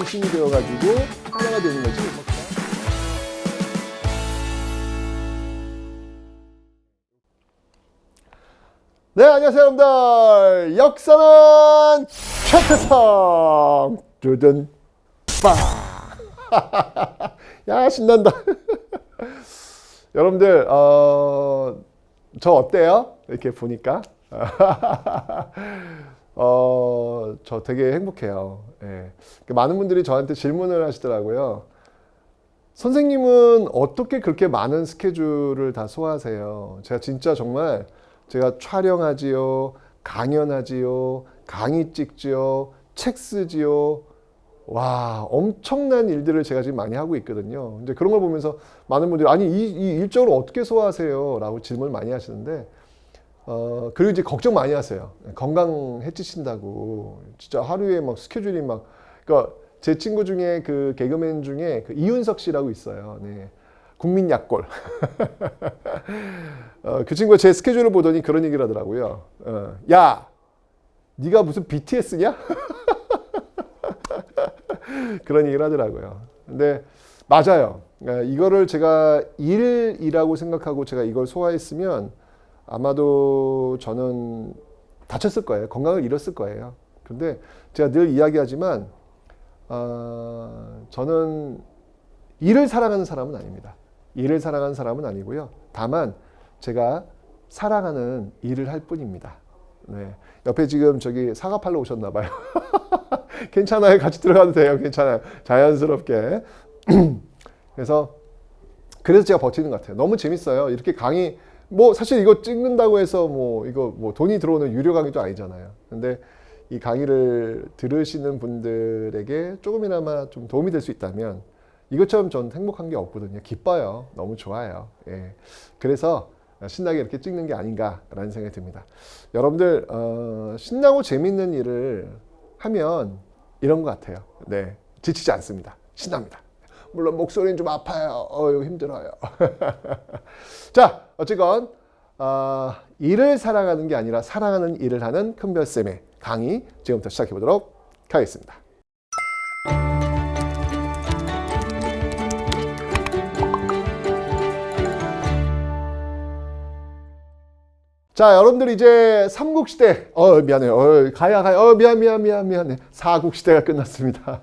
중심이 되어가지고 하나가 되는 거지. 네, 안녕하세요, 여러분들. 역사는 최태성. 두둔 빵. 야, 신난다. 여러분들, 저 어때요? 이렇게 보니까. 저 되게 행복해요. 예. 많은 분들이 저한테 질문을 하시더라고요. 선생님은 어떻게 그렇게 많은 스케줄을 다 소화하세요? 제가 진짜 정말 제가 촬영하지요, 강연하지요, 강의 찍지요, 책 쓰지요. 와, 엄청난 일들을 제가 지금 많이 하고 있거든요. 이제 그런 걸 보면서 많은 분들이 아니 이 일정을 어떻게 소화하세요? 라고 질문을 많이 하시는데 그리고 이제 걱정 많이 하세요. 건강 해치신다고. 진짜 하루에 막 스케줄이 막 그러니까 제 친구 중에 그 개그맨 중에 그 이윤석 씨라고 있어요. 네. 국민 약골. 그 친구가 제 스케줄을 보더니 그런 얘기를 하더라고요. 야, 네가 무슨 BTS냐? 그런 얘기를 하더라고요. 근데 맞아요. 이거를 제가 일이라고 생각하고 제가 이걸 소화했으면 아마도 저는 다쳤을 거예요. 건강을 잃었을 거예요. 근데 제가 늘 이야기하지만 저는 일을 사랑하는 사람은 아닙니다. 일을 사랑하는 사람은 아니고요. 다만 제가 사랑하는 일을 할 뿐입니다. 네. 옆에 지금 저기 사과 팔러 오셨나 봐요. 괜찮아요. 같이 들어가도 돼요. 괜찮아요. 자연스럽게. 그래서 제가 버티는 것 같아요. 너무 재밌어요. 이렇게 강의 뭐 사실 이거 찍는다고 해서 뭐 이거 뭐 돈이 들어오는 유료 강의도 아니잖아요. 근데 이 강의를 들으시는 분들에게 조금이나마 좀 도움이 될 수 있다면 이것처럼 전 행복한 게 없거든요. 기뻐요. 너무 좋아요. 예. 그래서 신나게 이렇게 찍는 게 아닌가라는 생각이 듭니다. 여러분들 신나고 재밌는 일을 하면 이런 것 같아요. 네, 지치지 않습니다. 신납니다. 물론 목소리는 좀 아파요. 이거 힘들어요. 자, 어쨌건 일을 사랑하는 게 아니라 사랑하는 일을 하는 큰별쌤의 강의 지금부터 시작해 보도록 하겠습니다. 자, 여러분들 이제 삼국시대, 미안해요. 가야. 미안해. 사국시대가 끝났습니다.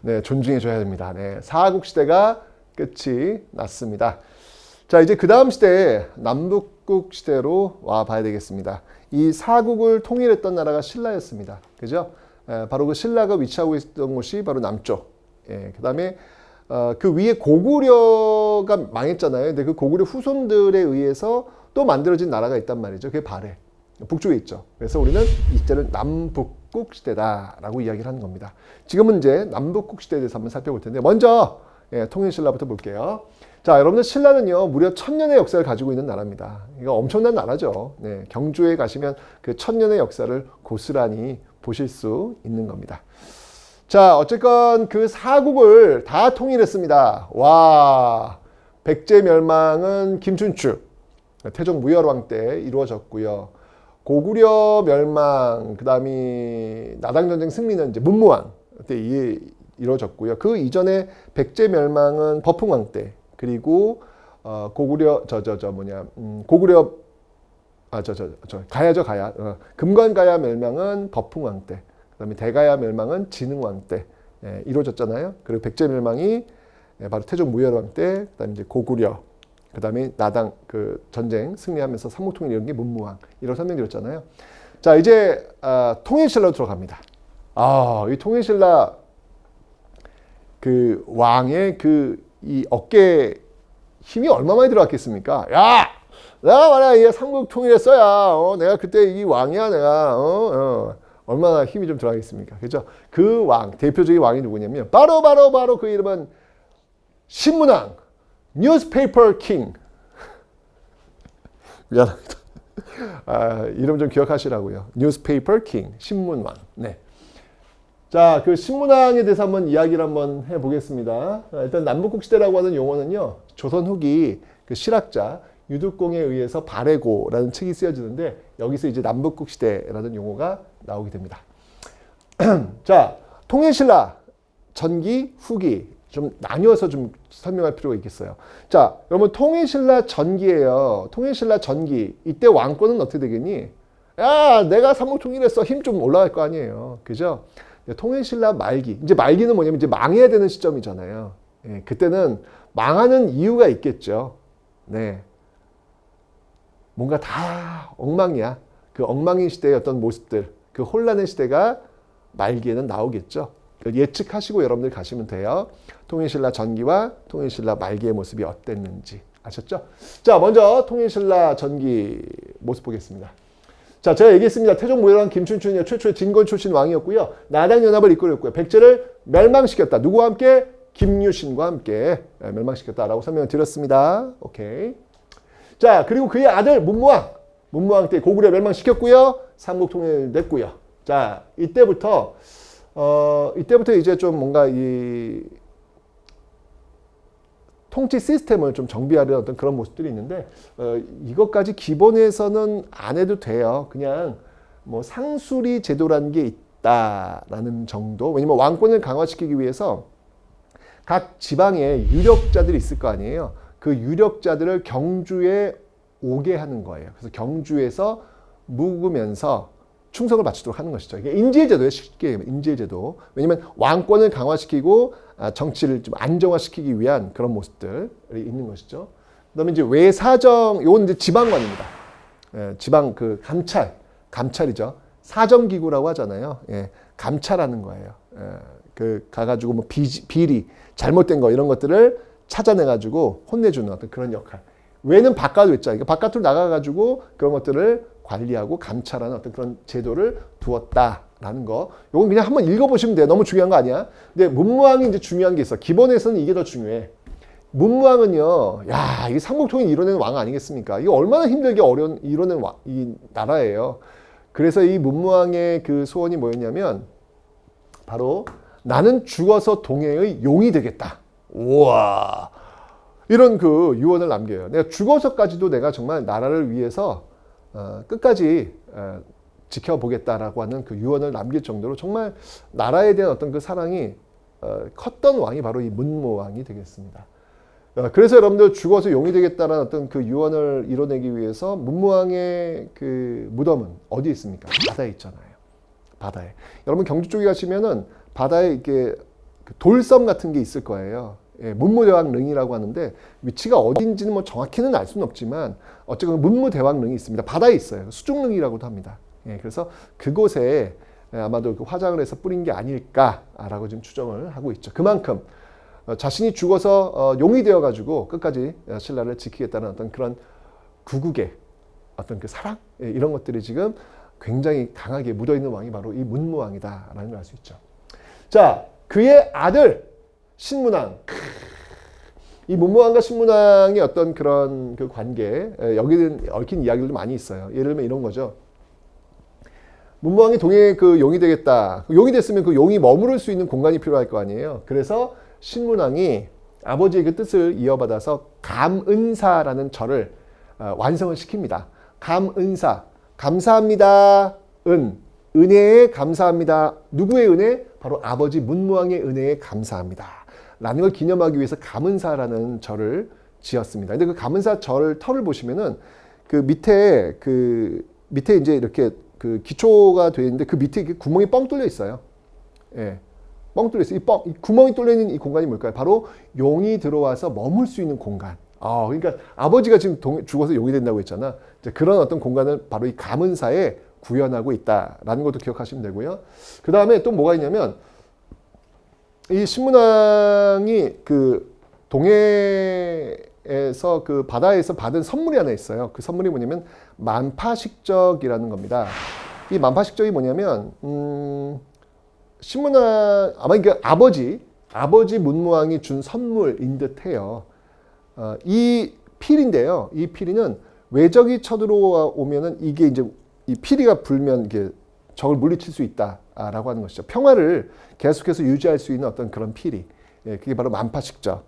네, 존중해줘야 됩니다. 네, 사국시대가 끝이 났습니다. 자, 이제 그 다음 시대, 남북국 시대로 와 봐야 되겠습니다. 이 사국을 통일했던 나라가 신라였습니다. 그죠? 바로 그 신라가 위치하고 있던 곳이 바로 남쪽. 그 다음에 그 위에 고구려가 망했잖아요. 근데 그 고구려 후손들에 의해서 또 만들어진 나라가 있단 말이죠. 그게 발해. 북쪽에 있죠. 그래서 우리는 이때는 남북국 시대다라고 이야기를 하는 겁니다. 지금은 이제 남북국 시대에 대해서 한번 살펴볼 텐데 먼저 통일신라부터 볼게요. 자, 여러분들 신라는요 무려 1000년의 역사를 가지고 있는 나라입니다. 이거 엄청난 나라죠. 네, 경주에 가시면 그 1000년의 역사를 고스란히 보실 수 있는 겁니다. 자, 어쨌건 그 사국을 다 통일했습니다. 와, 백제 멸망은 김춘추 태종 무열왕 때 이루어졌고요. 고구려 멸망, 그 다음에 나당전쟁 승리는 이제 문무왕 때 이루어졌고요. 그 이전에 백제 멸망은 버풍왕 때, 그리고 고구려 고구려 가야죠, 가야. 금관가야 멸망은 버풍왕 때, 그다음에 대가야 멸망은 진흥왕 때 이루어졌잖아요. 그리고 백제 멸망이 바로 태종 무열왕 때, 그다음에 이제 고구려, 그 다음에 나당 그 전쟁 승리하면서 삼국통일 이런 게 문무왕 이런 설명드렸잖아요. 자, 이제 통일신라로 들어갑니다. 이 통일신라 그 왕의 그 이 어깨에 힘이 얼마 많이 들어갔겠습니까? 야, 내가 말이야 이 삼국 통일했어야. 내가 그때 이 왕이야 내가. 얼마나 힘이 좀 들어가겠습니까? 그죠? 그 왕 대표적인 왕이 누구냐면 바로 그 이름은 신문왕. 뉴스페이퍼 킹. 미안합니다. 이름 좀 기억하시라고요. 뉴스페이퍼 킹, 신문왕. 네. 자, 그 신문왕에 대해서 한번 이야기를 한번 해보겠습니다. 일단 남북국 시대라고 하는 용어는요, 조선 후기 그 실학자 유득공에 의해서 발해고라는 책이 쓰여지는데 여기서 이제 남북국 시대라는 용어가 나오게 됩니다. 자, 통일신라 전기, 후기 좀 나뉘어서 좀 설명할 필요가 있겠어요. 자, 여러분 통일신라 전기예요. 통일신라 전기. 이때 왕권은 어떻게 되겠니? 야, 내가 삼국통일했어. 힘 좀 올라갈 거 아니에요. 그죠? 통일신라 말기. 이제 말기는 뭐냐면 이제 망해야 되는 시점이잖아요. 예, 그때는 망하는 이유가 있겠죠. 네. 뭔가 다 엉망이야. 그 엉망인 시대의 어떤 모습들, 그 혼란의 시대가 말기에는 나오겠죠. 예측하시고 여러분들 가시면 돼요. 통일신라 전기와 통일신라 말기의 모습이 어땠는지 아셨죠? 자, 먼저 통일신라 전기 모습 보겠습니다. 자, 제가 얘기했습니다. 태종무열왕 김춘춘이 최초의 진건 출신 왕이었고요. 나당연합을 이끌었고요. 백제를 멸망시켰다. 누구와 함께? 김유신과 함께 멸망시켰다라고 설명을 드렸습니다. 오케이. 자, 그리고 그의 아들 문무왕. 문무왕 때 고구려 멸망시켰고요. 삼국통일됐고요. 자, 이때부터 이제 좀 뭔가 이 통치 시스템을 좀 정비하려는 어떤 그런 모습들이 있는데, 이것까지 기본에서는 안 해도 돼요. 그냥 뭐 상수리 제도라는 게 있다라는 정도. 왜냐면 왕권을 강화시키기 위해서 각 지방에 유력자들이 있을 거 아니에요. 그 유력자들을 경주에 오게 하는 거예요. 그래서 경주에서 묵으면서 충성을 바치도록 하는 것이죠. 이게 인질제도예요. 쉽게 얘기하면 인질제도. 왜냐하면 왕권을 강화시키고 정치를 좀 안정화시키기 위한 그런 모습들이 있는 것이죠. 그다음에 이제 외사정, 요건 이제 지방관입니다. 예, 지방 그 감찰이죠. 사정기구라고 하잖아요. 예, 감찰하는 거예요. 예, 그 가가지고 뭐 비리, 잘못된 거 이런 것들을 찾아내가지고 혼내주는 어떤 그런 역할. 외는 바깥으로 있죠. 그러니까 바깥으로 나가가지고 그런 것들을 관리하고 감찰하는 어떤 그런 제도를 두었다라는 거. 요건 그냥 한번 읽어보시면 돼요. 너무 중요한 거 아니야. 근데 문무왕이 이제 중요한 게 있어. 기본에서는 이게 더 중요해. 문무왕은요, 야, 이게 삼국통일 이뤄낸 왕 아니겠습니까? 이거 얼마나 힘들게 이뤄낸 이 나라예요. 그래서 이 문무왕의 그 소원이 뭐였냐면, 바로 나는 죽어서 동해의 용이 되겠다. 우와. 이런 그 유언을 남겨요. 내가 죽어서까지도 내가 정말 나라를 위해서 끝까지 지켜보겠다라고 하는 그 유언을 남길 정도로 정말 나라에 대한 어떤 그 사랑이 컸던 왕이 바로 이 문무왕이 되겠습니다. 그래서 여러분들 죽어서 용이 되겠다라는 어떤 그 유언을 이뤄내기 위해서 문무왕의 그 무덤은 어디에 있습니까? 바다에 있잖아요. 바다에. 여러분 경주 쪽에 가시면은 바다에 이렇게 돌섬 같은 게 있을 거예요. 예, 문무대왕릉이라고 하는데 위치가 어딘지는 뭐 정확히는 알 수는 없지만 어쨌든 문무대왕릉이 있습니다. 바다에 있어요. 수중릉이라고도 합니다. 예, 그래서 그곳에 아마도 그 화장을 해서 뿌린 게 아닐까라고 지금 추정을 하고 있죠. 그만큼 자신이 죽어서 용이 되어가지고 끝까지 신라를 지키겠다는 어떤 그런 구국의 어떤 그 사랑, 예, 이런 것들이 지금 굉장히 강하게 묻어있는 왕이 바로 이 문무왕이다라는 걸 알 수 있죠. 자, 그의 아들 신문왕. 이 문무왕과 신문왕의 어떤 그런 그 관계, 여기는 얽힌 이야기들도 많이 있어요. 예를 들면 이런 거죠. 문무왕이 동해에 그 용이 되겠다. 용이 됐으면 그 용이 머무를 수 있는 공간이 필요할 거 아니에요. 그래서 신문왕이 아버지의 그 뜻을 이어받아서 감은사라는 절을 완성을 시킵니다. 감은사. 감사합니다. 은혜에 감사합니다. 누구의 은혜? 바로 아버지 문무왕의 은혜에 감사합니다. 라는 걸 기념하기 위해서 감은사라는 절을 지었습니다. 근데 그 감은사 절 터를 보시면은 그 밑에 이제 이렇게 그 기초가 되어 있는데 그 밑에 구멍이 뻥 뚫려 있어요. 예. 뻥 뚫려 있어요. 이 구멍이 뚫려 있는 이 공간이 뭘까요? 바로 용이 들어와서 머물 수 있는 공간. 그러니까 아버지가 지금 죽어서 용이 된다고 했잖아. 이제 그런 어떤 공간을 바로 이 감은사에 구현하고 있다라는 것도 기억하시면 되고요. 그 다음에 또 뭐가 있냐면 이 신문왕이 그 동해에서 그 바다에서 받은 선물이 하나 있어요. 그 선물이 뭐냐면 만파식적이라는 겁니다. 이 만파식적이 뭐냐면 신문왕 아마 이게 아버지 문무왕이 준 선물인 듯해요. 이 피리인데요. 이 피리는 외적이 쳐들어오면은 이게 이제 이 피리가 불면 이게 적을 물리칠 수 있다라고 하는 것이죠. 평화를 계속해서 유지할 수 있는 어떤 그런 피리. 예, 그게 바로 만파식적.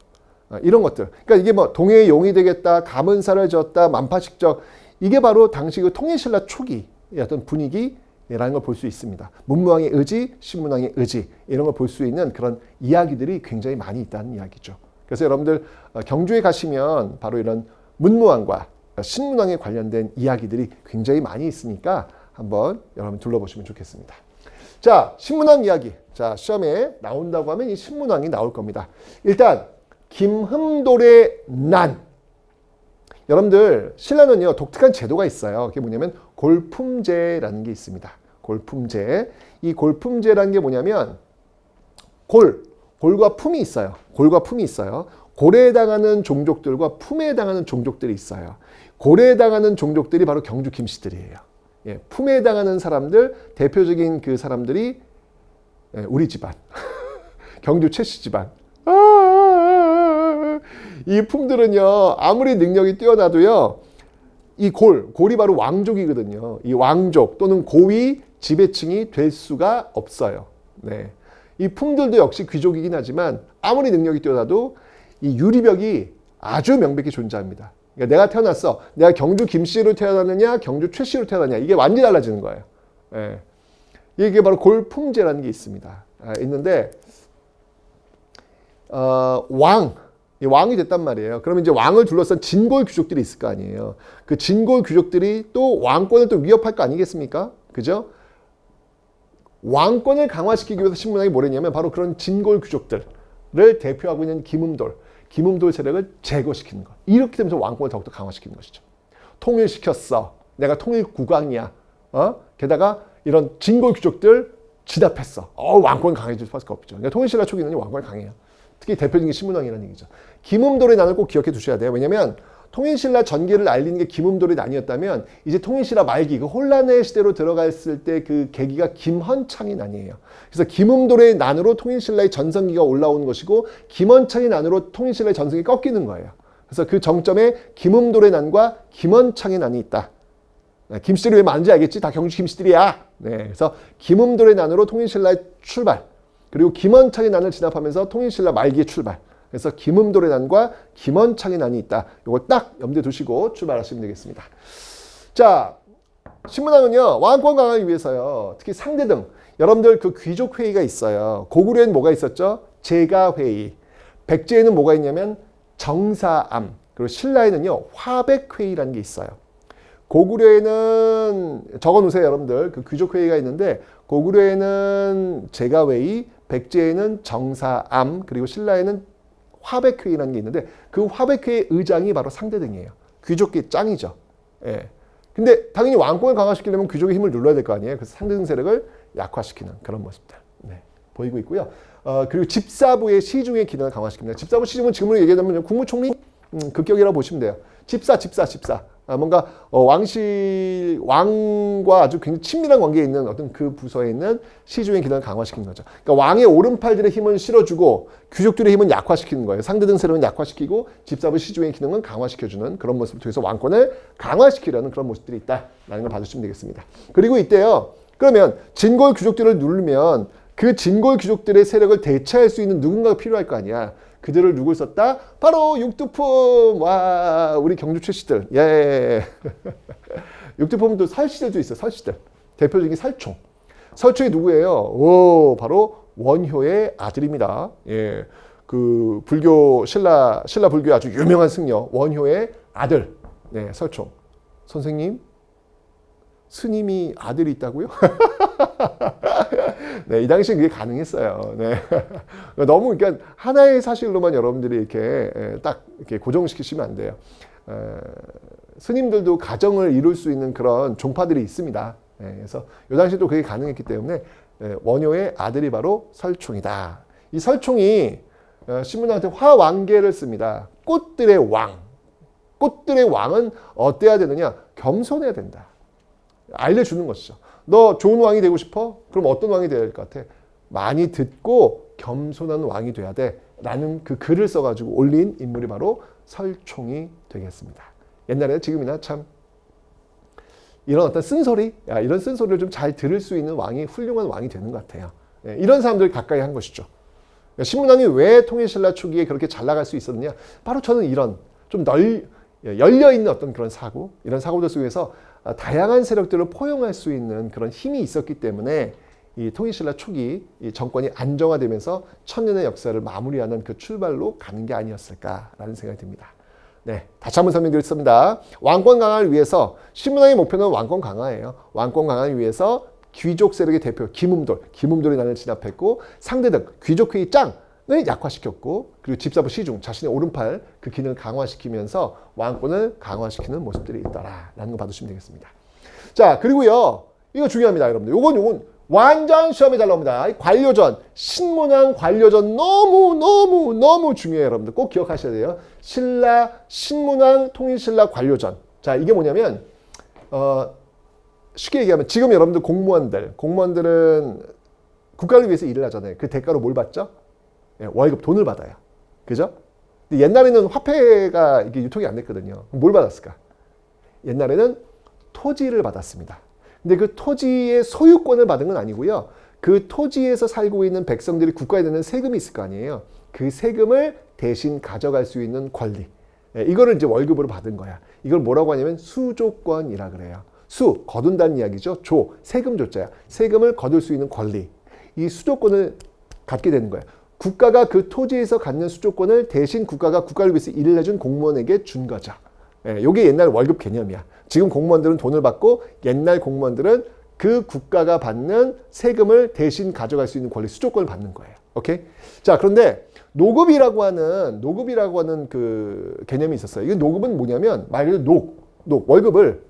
이런 것들. 그러니까 이게 뭐 동해의 용이 되겠다, 감은사를 졌다, 만파식적. 이게 바로 당시 그 통일신라 초기 어떤 분위기, 라는 걸 볼 수 있습니다. 문무왕의 의지, 신문왕의 의지 이런 걸 볼 수 있는 그런 이야기들이 굉장히 많이 있다는 이야기죠. 그래서 여러분들 경주에 가시면 바로 이런 문무왕과 신문왕에 관련된 이야기들이 굉장히 많이 있으니까 한번 여러분 둘러보시면 좋겠습니다. 자, 신문왕 이야기. 자, 시험에 나온다고 하면 이 신문왕이 나올 겁니다. 일단 김흠돌의 난. 여러분들 신라는요 독특한 제도가 있어요. 그게 뭐냐면 골품제라는 게 있습니다. 골품제. 이 골품제라는 게 뭐냐면 골과 품이 있어요. 골과 품이 있어요. 골에 해당하는 종족들과 품에 해당하는 종족들이 있어요. 골에 해당하는 종족들이 바로 경주 김씨들이에요. 예, 품에 해당하는 사람들, 대표적인 그 사람들이 우리 집안, 경주 최씨 집안. 이 품들은요 아무리 능력이 뛰어나도요 이 골이 바로 왕족이거든요. 이 왕족 또는 고위 지배층이 될 수가 없어요. 네. 이 품들도 역시 귀족이긴 하지만 아무리 능력이 뛰어나도 이 유리벽이 아주 명백히 존재합니다. 그러니까 내가 태어났어. 내가 경주 김씨로 태어났느냐 경주 최씨로 태어났냐 이게 완전히 달라지는 거예요. 예. 이게 바로 골품제라는 게 있습니다. 있는데 왕이 됐단 말이에요. 그러면 이제 왕을 둘러싼 진골 귀족들이 있을 거 아니에요. 그 진골 귀족들이 또 왕권을 또 위협할 거 아니겠습니까? 그죠? 왕권을 강화시키기 위해서 신문왕이 뭐랬냐면 바로 그런 진골 귀족들을 대표하고 있는 김흠돌 세력을 제거시키는 것. 이렇게 되면서 왕권을 더욱더 강화시키는 것이죠. 통일시켰어. 내가 통일 국왕이야. 게다가 이런 진골 귀족들 진압했어. 왕권 강해질 수밖에 없죠. 그러니까 통일신라 초기는 왕권이 강해요. 특히 대표적인 게 신문왕이라는 얘기죠. 김흠돌의 난을 꼭 기억해 두셔야 돼요. 왜냐하면 통일신라 전기를 알리는 게 김흠돌의 난이었다면 이제 통일신라 말기 그 혼란의 시대로 들어갔을 때 그 계기가 김헌창의 난이에요. 그래서 김흠돌의 난으로 통일신라의 전성기가 올라오는 것이고 김헌창의 난으로 통일신라의 전성기가 꺾이는 거예요. 그래서 그 정점에 김흠돌의 난과 김헌창의 난이 있다. 김씨들이 왜 많은지 알겠지? 다 경주 김씨들이야. 네, 그래서 김흠돌의 난으로 통일신라의 출발 그리고 김헌창의 난을 진압하면서 통일신라 말기의 출발. 그래서 김흠돌의 난과 김헌창의 난이 있다. 이걸 딱 염두에 두시고 출발하시면 되겠습니다. 자, 신문왕은요 왕권 강화를 위해서요. 특히 상대등 여러분들 그 귀족 회의가 있어요. 고구려에는 뭐가 있었죠? 제가회의. 백제에는 뭐가 있냐면 정사암. 그리고 신라에는요 화백회의라는 게 있어요. 고구려에는 적어놓으세요 여러분들. 그 귀족 회의가 있는데 고구려에는 제가회의, 백제에는 정사암, 그리고 신라에는 화백회의라는 게 있는데 그 화백회의 의장이 바로 상대등이에요. 귀족계 짱이죠. 예. 근데 당연히 왕권을 강화시키려면 귀족의 힘을 눌러야 될 거 아니에요. 그래서 상대등 세력을 약화시키는 그런 모습들 보이고 있고요. 그리고 집사부의 시중의 기능을 강화시킵니다. 집사부 시중은 지금으로 얘기하자면 국무총리 급격이라고 보시면 돼요. 집사. 뭔가 왕과 아주 굉장히 친밀한 관계에 있는 어떤 그 부서에 있는 시중의 기능을 강화시키는 거죠. 그러니까 왕의 오른팔들의 힘은 실어주고 귀족들의 힘은 약화시키는 거예요. 상대등 세력은 약화시키고 집사부 시중의 기능은 강화시켜주는 그런 모습을 통해서 왕권을 강화시키려는 그런 모습들이 있다라는 걸 봐주시면 되겠습니다. 그리고 이때요. 그러면 진골 귀족들을 누르면 그 진골 귀족들의 세력을 대체할 수 있는 누군가가 필요할 거 아니야. 그들을 누굴 썼다? 바로 육두품. 와, 우리 경주 최씨들. 예. 육두품도 설씨들도 있어요. 설씨들. 대표적인 설총. 설총이 누구예요? 바로 원효의 아들입니다. 예. 그 불교 신라 불교의 아주 유명한 승려 원효의 아들. 네, 설총. 선생님, 스님이 아들이 있다고요? 네, 이 당시에 그게 가능했어요. 네. 너무 그러니까 하나의 사실로만 여러분들이 이렇게 딱 이렇게 고정시키시면 안 돼요. 스님들도 가정을 이룰 수 있는 그런 종파들이 있습니다. 네, 그래서 이 당시에도 그게 가능했기 때문에 원효의 아들이 바로 설총이다. 이 설총이 신문왕한테 화왕계를 씁니다. 꽃들의 왕. 꽃들의 왕은 어때야 되느냐? 겸손해야 된다. 알려주는 것이죠. 너 좋은 왕이 되고 싶어? 그럼 어떤 왕이 되어야 될 것 같아? 많이 듣고 겸손한 왕이 돼야 돼. 라는 그 글을 써가지고 올린 인물이 바로 설총이 되겠습니다. 옛날에 지금이나 참 이런 어떤 쓴소리, 이런 쓴소리를 좀 잘 들을 수 있는 왕이 훌륭한 왕이 되는 것 같아요. 이런 사람들을 가까이 한 것이죠. 신문왕이 왜 통일신라 초기에 그렇게 잘 나갈 수 있었느냐? 바로 저는 이런 좀 열려있는 어떤 그런 사고, 이런 사고들 속에서 다양한 세력들을 포용할 수 있는 그런 힘이 있었기 때문에 이 통일신라 초기 이 정권이 안정화되면서 천년의 역사를 마무리하는 그 출발로 가는 게 아니었을까라는 생각이 듭니다. 네, 다시 한번 설명드리겠습니다. 왕권 강화를 위해서 신문왕의 목표는 왕권 강화예요. 왕권 강화를 위해서 귀족 세력의 대표 김음돌이 나를 진압했고 상대등 귀족회의 짱을 약화시켰고 그리고 집사부 시중 자신의 오른팔 그 기능을 강화시키면서 왕권을 강화시키는 모습들이 있더라라는 거 봐주시면 되겠습니다. 자, 그리고요 이거 중요합니다, 여러분들. 요건 완전 시험에 잘 나옵니다. 관료전, 신문왕 관료전 너무 중요해요, 여러분들. 꼭 기억하셔야 돼요. 신라, 신문왕, 통일신라 관료전. 자, 이게 뭐냐면 쉽게 얘기하면 지금 여러분들 공무원들은 국가를 위해서 일을 하잖아요. 그 대가로 뭘 받죠? 예, 월급, 돈을 받아요. 그죠? 근데 옛날에는 화폐가 이게 유통이 안 됐거든요. 뭘 받았을까? 옛날에는 토지를 받았습니다. 근데 그 토지의 소유권을 받은 건 아니고요. 그 토지에서 살고 있는 백성들이 국가에 내는 세금이 있을 거 아니에요. 그 세금을 대신 가져갈 수 있는 권리. 이거를 이제 월급으로 받은 거야. 이걸 뭐라고 하냐면 수조권이라 그래요. 수, 거둔다는 이야기죠. 조, 세금 조자야. 세금을 거둘 수 있는 권리. 이 수조권을 갖게 되는 거야. 국가가 그 토지에서 갖는 수조권을 대신 국가가 국가를 위해서 일을 해준 공무원에게 준 거죠. 이게 옛날 월급 개념이야. 지금 공무원들은 돈을 받고 옛날 공무원들은 그 국가가 받는 세금을 대신 가져갈 수 있는 권리, 수조권을 받는 거예요. 오케이? 자, 그런데 노급이라고 하는 그 개념이 있었어요. 이 노급은 뭐냐면 말 그대로 월급을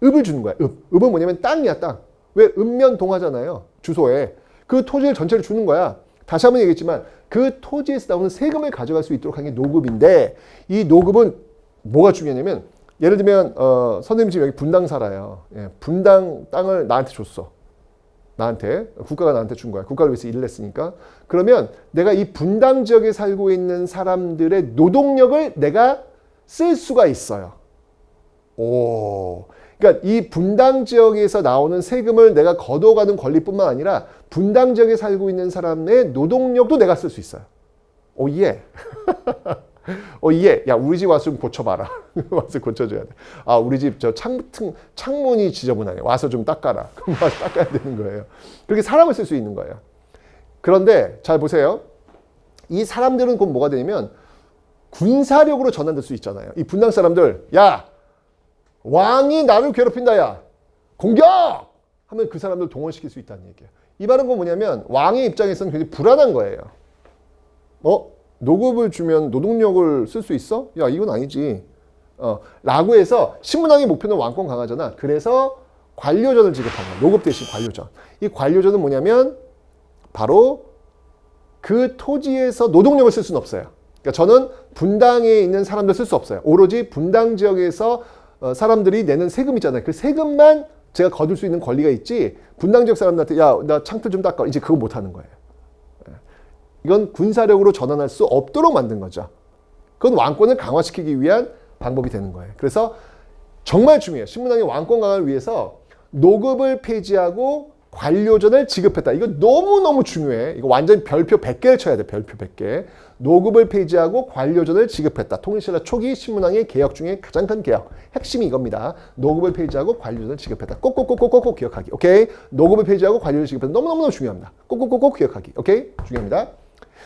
읍을 주는 거야. 읍은 뭐냐면 땅이야, 땅. 왜? 읍면동하잖아요. 주소에. 그 토지를 전체를 주는 거야. 다시 한번 얘기했지만 그 토지에서 나오는 세금을 가져갈 수 있도록 하는 게 노급인데 이 노급은 뭐가 중요하냐면 예를 들면 선생님 지금 여기 분당 살아요. 예, 분당 땅을 나한테 줬어. 국가가 나한테 준 거야. 국가를 위해서 일을 했으니까. 그러면 내가 이 분당 지역에 살고 있는 사람들의 노동력을 내가 쓸 수가 있어요. 그러니까 이 분당 지역에서 나오는 세금을 내가 걷어가는 권리뿐만 아니라 분당 지역에 살고 있는 사람의 노동력도 내가 쓸 수 있어요. 예. 야, 우리 집 와서 좀 고쳐봐라. 와서 고쳐줘야 돼. 아, 우리 집 저 창문이 지저분하네. 와서 좀 닦아라. 그럼 와서 닦아야 되는 거예요. 그렇게 사람을 쓸 수 있는 거예요. 그런데 잘 보세요. 이 사람들은 곧 뭐가 되냐면 군사력으로 전환될 수 있잖아요. 이 분당 사람들, 야, 왕이 나를 괴롭힌다, 야. 공격! 하면 그 사람들 동원시킬 수 있다는 얘기예요. 이 말은 뭐냐면 왕의 입장에서는 굉장히 불안한 거예요. 노급을 주면 노동력을 쓸 수 있어? 야, 이건 아니지. 라고 해서 신문왕의 목표는 왕권 강화잖아. 그래서 관료전을 지급한 거야. 노급 대신 관료전. 이 관료전은 뭐냐면 바로 그 토지에서 노동력을 쓸 수는 없어요. 그러니까 저는 분당에 있는 사람들 쓸 수 없어요. 오로지 분당 지역에서 사람들이 내는 세금 있잖아요. 그 세금만 제가 거둘 수 있는 권리가 있지 분당 지역 사람들한테 야, 나 창틀 좀 닦아. 이제 그거 못 하는 거예요. 이건 군사력으로 전환할 수 없도록 만든 거죠. 그건 왕권을 강화시키기 위한 방법이 되는 거예요. 그래서 정말 중요해요. 신문왕의 왕권 강화를 위해서 노급을 폐지하고 관료전을 지급했다. 이거 너무너무 중요해. 이거 완전 별표 100개를 쳐야 돼. 별표 100개. 노급을 폐지하고 관료전을 지급했다. 통일신라 초기 신문왕의 개혁 중에 가장 큰 개혁. 핵심이 이겁니다. 노급을 폐지하고 관료전을 지급했다. 꼭꼭꼭꼭꼭 기억하기. 오케이? 노급을 폐지하고 관료전을 지급했다. 너무너무 중요합니다. 꼭꼭꼭꼭 기억하기. 오케이? 중요합니다.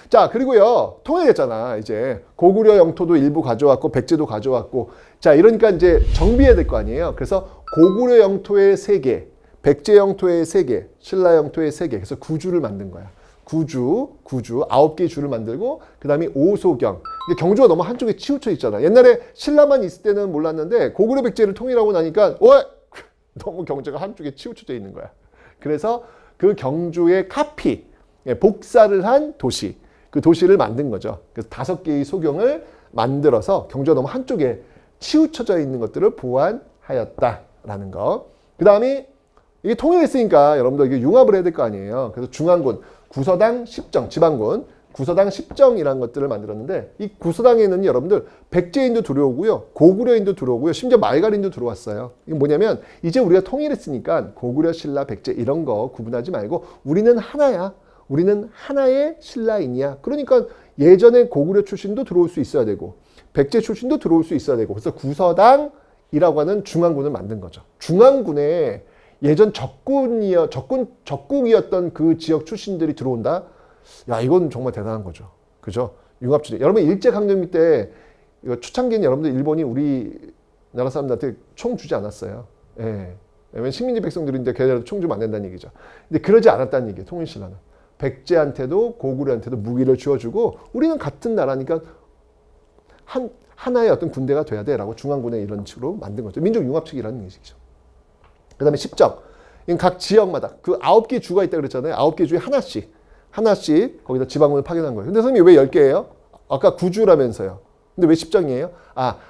자, 그리고요, 통일했잖아. 이제 고구려 영토도 일부 가져왔고 백제도 가져왔고, 자, 이러니까 이제 정비해야 될 거 아니에요. 그래서 고구려 영토의 3개, 백제 영토의 3개, 신라 영토의 3개, 그래서 구주를 만든 거야. 구주 9개의 주를 만들고, 그 다음에 오소경. 경주가 너무 한쪽에 치우쳐 있잖아. 옛날에 신라만 있을 때는 몰랐는데 고구려 백제를 통일하고 나니까 너무 경제가 한쪽에 치우쳐져 있는 거야. 그래서 그 경주의 카피, 복사를 한 도시. 그 도시를 만든 거죠. 그래서 5개의 소경을 만들어서 경주가 너무 한쪽에 치우쳐져 있는 것들을 보완하였다라는 거. 그 다음에 이게 통일했으니까 여러분들 이게 융합을 해야 될 거 아니에요. 그래서 중앙군, 구서당, 십정, 지방군, 구서당, 십정이라는 것들을 만들었는데 이 구서당에는 여러분들 백제인도 들어오고요. 고구려인도 들어오고요. 심지어 말갈인도 들어왔어요. 이게 뭐냐면 이제 우리가 통일했으니까 고구려, 신라, 백제 이런 거 구분하지 말고 우리는 하나야. 우리는 하나의 신라인이야. 그러니까 예전에 고구려 출신도 들어올 수 있어야 되고 백제 출신도 들어올 수 있어야 되고 그래서 구서당 이라고 하는 중앙군을 만든 거죠. 중앙군에 예전 적국이었던 그 지역 출신들이 들어온다? 야, 이건 정말 대단한 거죠. 그죠? 융합주의. 여러분, 일제강점기 때, 이거 초창기는 여러분들 일본이 우리나라 사람들한테 총 주지 않았어요. 예. 왜냐면 식민지 백성들인데 걔네들도 총 주면 안 된다는 얘기죠. 근데 그러지 않았다는 얘기예요, 통일신라는. 백제한테도 고구려한테도 무기를 쥐어주고 우리는 같은 나라니까 하나의 어떤 군대가 돼야 돼라고 중앙군에 이런 식으로 만든 거죠. 민족융합측이라는 얘기죠. 그 다음에 10정. 각 지역마다 그 9개 주가 있다고 그랬잖아요. 9개 주에 하나씩 거기다 지방군을 파견한 거예요. 근데 선생님이 왜 10개예요? 아까 9주라면서요. 근데 왜 10정이에요?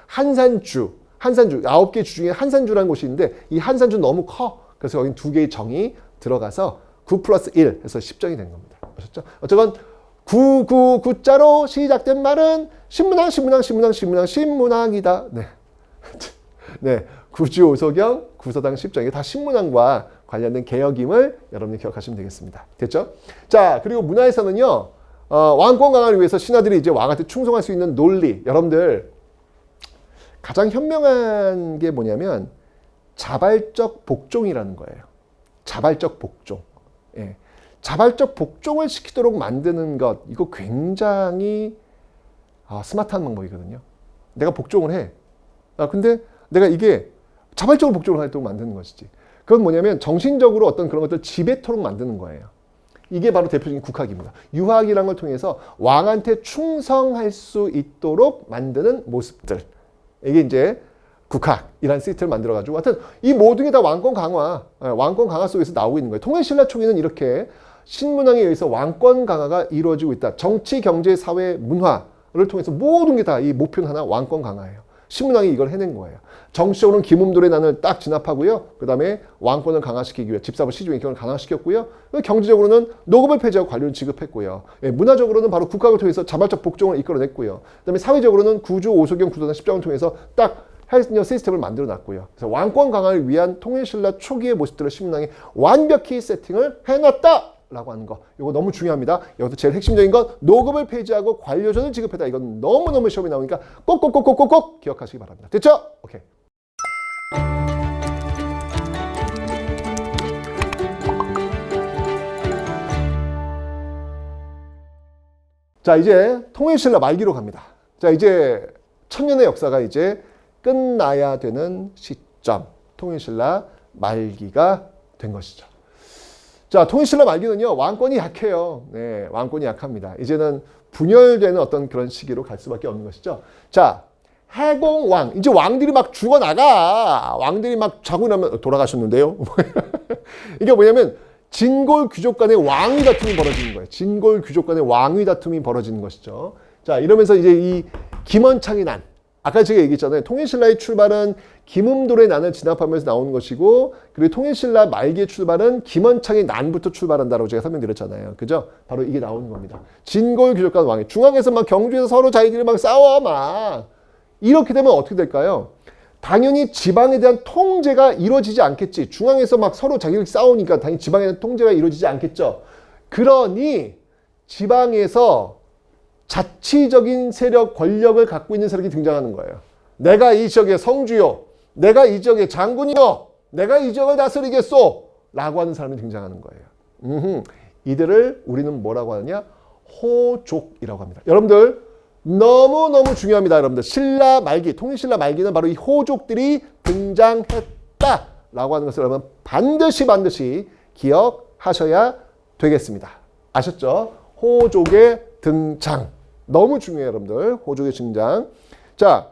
한산주. 9개 주 중에 한산주라는 곳이 있는데 이 한산주는 너무 커. 그래서 여기 2개의 정이 들어가서 9 플러스 1 해서 10정이 된 겁니다. 아셨죠? 어쨌건 9자로 시작된 말은 신문왕이다. 네. 네. 구주 오소경, 구서당 10정. 이게 다 신문왕과 관련된 개혁임을 여러분이 기억하시면 되겠습니다. 됐죠? 자, 그리고 문화에서는요, 왕권 강화를 위해서 신하들이 이제 왕한테 충성할 수 있는 논리. 여러분들, 가장 현명한 게 뭐냐면, 자발적 복종이라는 거예요. 자발적 복종. 예. 자발적 복종을 시키도록 만드는 것, 이거 굉장히 스마트한 방법이거든요. 내가 복종을 해. 근데 내가 이게 자발적으로 복종을 하도록 만드는 것이지. 그건 뭐냐면 정신적으로 어떤 그런 것들 지배토록 만드는 거예요. 이게 바로 대표적인 국학입니다. 유학이라는 걸 통해서 왕한테 충성할 수 있도록 만드는 모습들. 이게 이제 국학이라는 시스템을 만들어가지고 하여튼 이 모든 게 다 왕권 강화 속에서 나오고 있는 거예요. 통일신라 초기는 이렇게 신문왕에 의해서 왕권 강화가 이루어지고 있다. 정치, 경제, 사회, 문화를 통해서 모든 게 다 이 목표는 하나 왕권 강화예요. 신문왕이 이걸 해낸 거예요. 정치적으로는 김음돌의 난을 딱 진압하고요. 그 다음에 왕권을 강화시키기 위해 집사부 시주인격을 강화시켰고요. 경제적으로는 노급을 폐지하고 관료를 지급했고요. 문화적으로는 바로 국학을 통해서 자발적 복종을 이끌어냈고요. 그 다음에 사회적으로는 구주, 오소경, 구서당, 10정을 통해서 딱 헬스녀 시스템을 만들어 놨고요. 그래서 왕권 강화를 위한 통일신라 초기의 모습들을 신문왕이 완벽히 세팅을 해놨다! 라고 하는 거. 이거 너무 중요합니다. 여기서 제일 핵심적인 건 노급을 폐지하고 관료전을 지급했다. 이건 너무너무 시험에 나오니까 꼭꼭꼭꼭꼭 기억하시기 바랍니다. 됐죠? 오케이. 자, 이제 통일신라 말기로 갑니다. 자, 이제 천년의 역사가 이제 끝나야 되는 시점. 통일신라 말기가 된 것이죠. 자, 통일신라 말기는요, 왕권이 약해요. 네, 왕권이 약합니다. 이제는 분열되는 어떤 그런 시기로 갈 수밖에 없는 것이죠. 자, 해공왕. 이제 왕들이 막 죽어나가. 왕들이 막 자고 나면 돌아가셨는데요. 이게 뭐냐면, 진골 귀족 간의 왕위 다툼이 벌어지는 거예요. 진골 귀족 간의 왕위 다툼이 벌어지는 것이죠. 자, 이러면서 이제 이 김원창의 난. 아까 제가 얘기했잖아요. 통일신라의 출발은 김음돌의 난을 진압하면서 나오는 것이고, 그리고 통일신라 말기의 출발은 김원창의 난부터 출발한다고 제가 설명드렸잖아요. 그죠? 바로 이게 나오는 겁니다. 진골 귀족 간 왕이 중앙에서 막 경주에서 서로 자기들이 막 싸워 막 이렇게 되면 어떻게 될까요? 당연히 지방에 대한 통제가 이루어지지 않겠지. 중앙에서 막 서로 자기들이 싸우니까 당연히 지방에 대한 통제가 이루어지지 않겠죠. 그러니 지방에서 자치적인 세력, 권력을 갖고 있는 세력이 등장하는 거예요. 내가 이 지역의 성주요. 내가 이 지역의 장군이요. 내가 이 지역을 다스리겠소. 라고 하는 사람이 등장하는 거예요. 이들을 우리는 뭐라고 하느냐? 호족이라고 합니다. 여러분들 너무너무 중요합니다. 여러분들 신라 말기, 통일신라 말기는 바로 이 호족들이 등장했다. 라고 하는 것을 여러분 반드시 기억하셔야 되겠습니다. 아셨죠? 호족의 등장. 너무 중요해요, 여러분들. 호족의 등장. 자,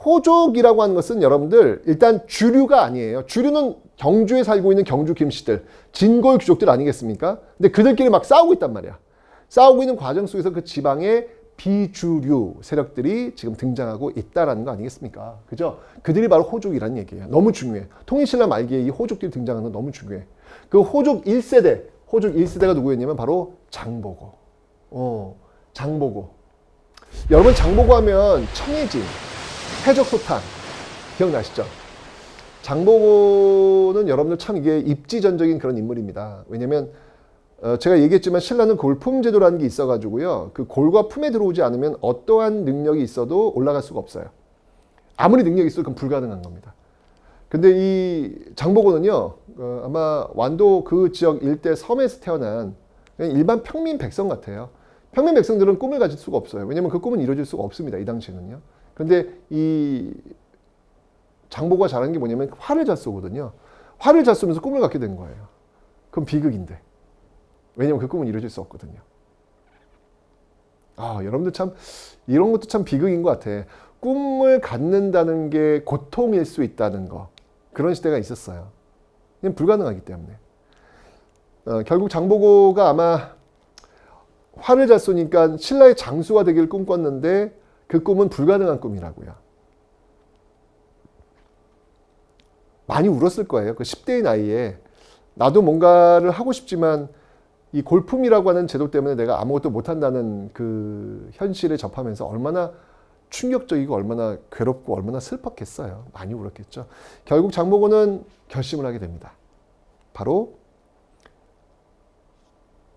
호족이라고 하는 것은 여러분들 일단 주류가 아니에요. 주류는 경주에 살고 있는 경주 김씨들, 진골 귀족들 아니겠습니까? 근데 그들끼리 막 싸우고 있단 말이야. 싸우고 있는 과정 속에서 그 지방의 비주류 세력들이 지금 등장하고 있다라는 거 아니겠습니까? 그죠? 그들이 바로 호족이라는 얘기예요. 너무 중요해. 통일신라 말기에 이 호족들이 등장하는 건 너무 중요해. 그 호족 1세대가 누구였냐면 바로 장보고. 장보고. 여러분 장보고 하면 청해진, 해적소탕 기억나시죠? 장보고는 여러분들 참 이게 입지전적인 그런 인물입니다. 왜냐면 제가 얘기했지만 신라는 골품제도라는 게 있어가지고요. 그 골과 품에 들어오지 않으면 어떠한 능력이 있어도 올라갈 수가 없어요. 아무리 능력이 있어도 그건 불가능한 겁니다. 근데 이 장보고는요, 아마 완도 그 지역 일대 섬에서 태어난 그냥 일반 평민 백성 같아요. 평민 백성들은 꿈을 가질 수가 없어요. 왜냐면 그 꿈은 이루어질 수가 없습니다. 이 당시에는요. 근데 이 장보고가 잘하는 게 뭐냐면 활을 잘 쏘거든요. 활을 잘 쏘면서 꿈을 갖게 된 거예요. 그럼 비극인데. 왜냐면 그 꿈은 이루어질 수 없거든요. 여러분들 참 이런 것도 참 비극인 것 같아. 꿈을 갖는다는 게 고통일 수 있다는 거. 그런 시대가 있었어요. 그냥 불가능하기 때문에. 결국 장보고가 아마 활을 잘 쏘니까 신라의 장수가 되기를 꿈꿨는데 그 꿈은 불가능한 꿈이라고요. 많이 울었을 거예요. 그 10대의 나이에 나도 뭔가를 하고 싶지만 이 골품이라고 하는 제도 때문에 내가 아무것도 못한다는 그 현실에 접하면서 얼마나 충격적이고 얼마나 괴롭고 얼마나 슬펐겠어요. 많이 울었겠죠. 결국 장보고는 결심을 하게 됩니다. 바로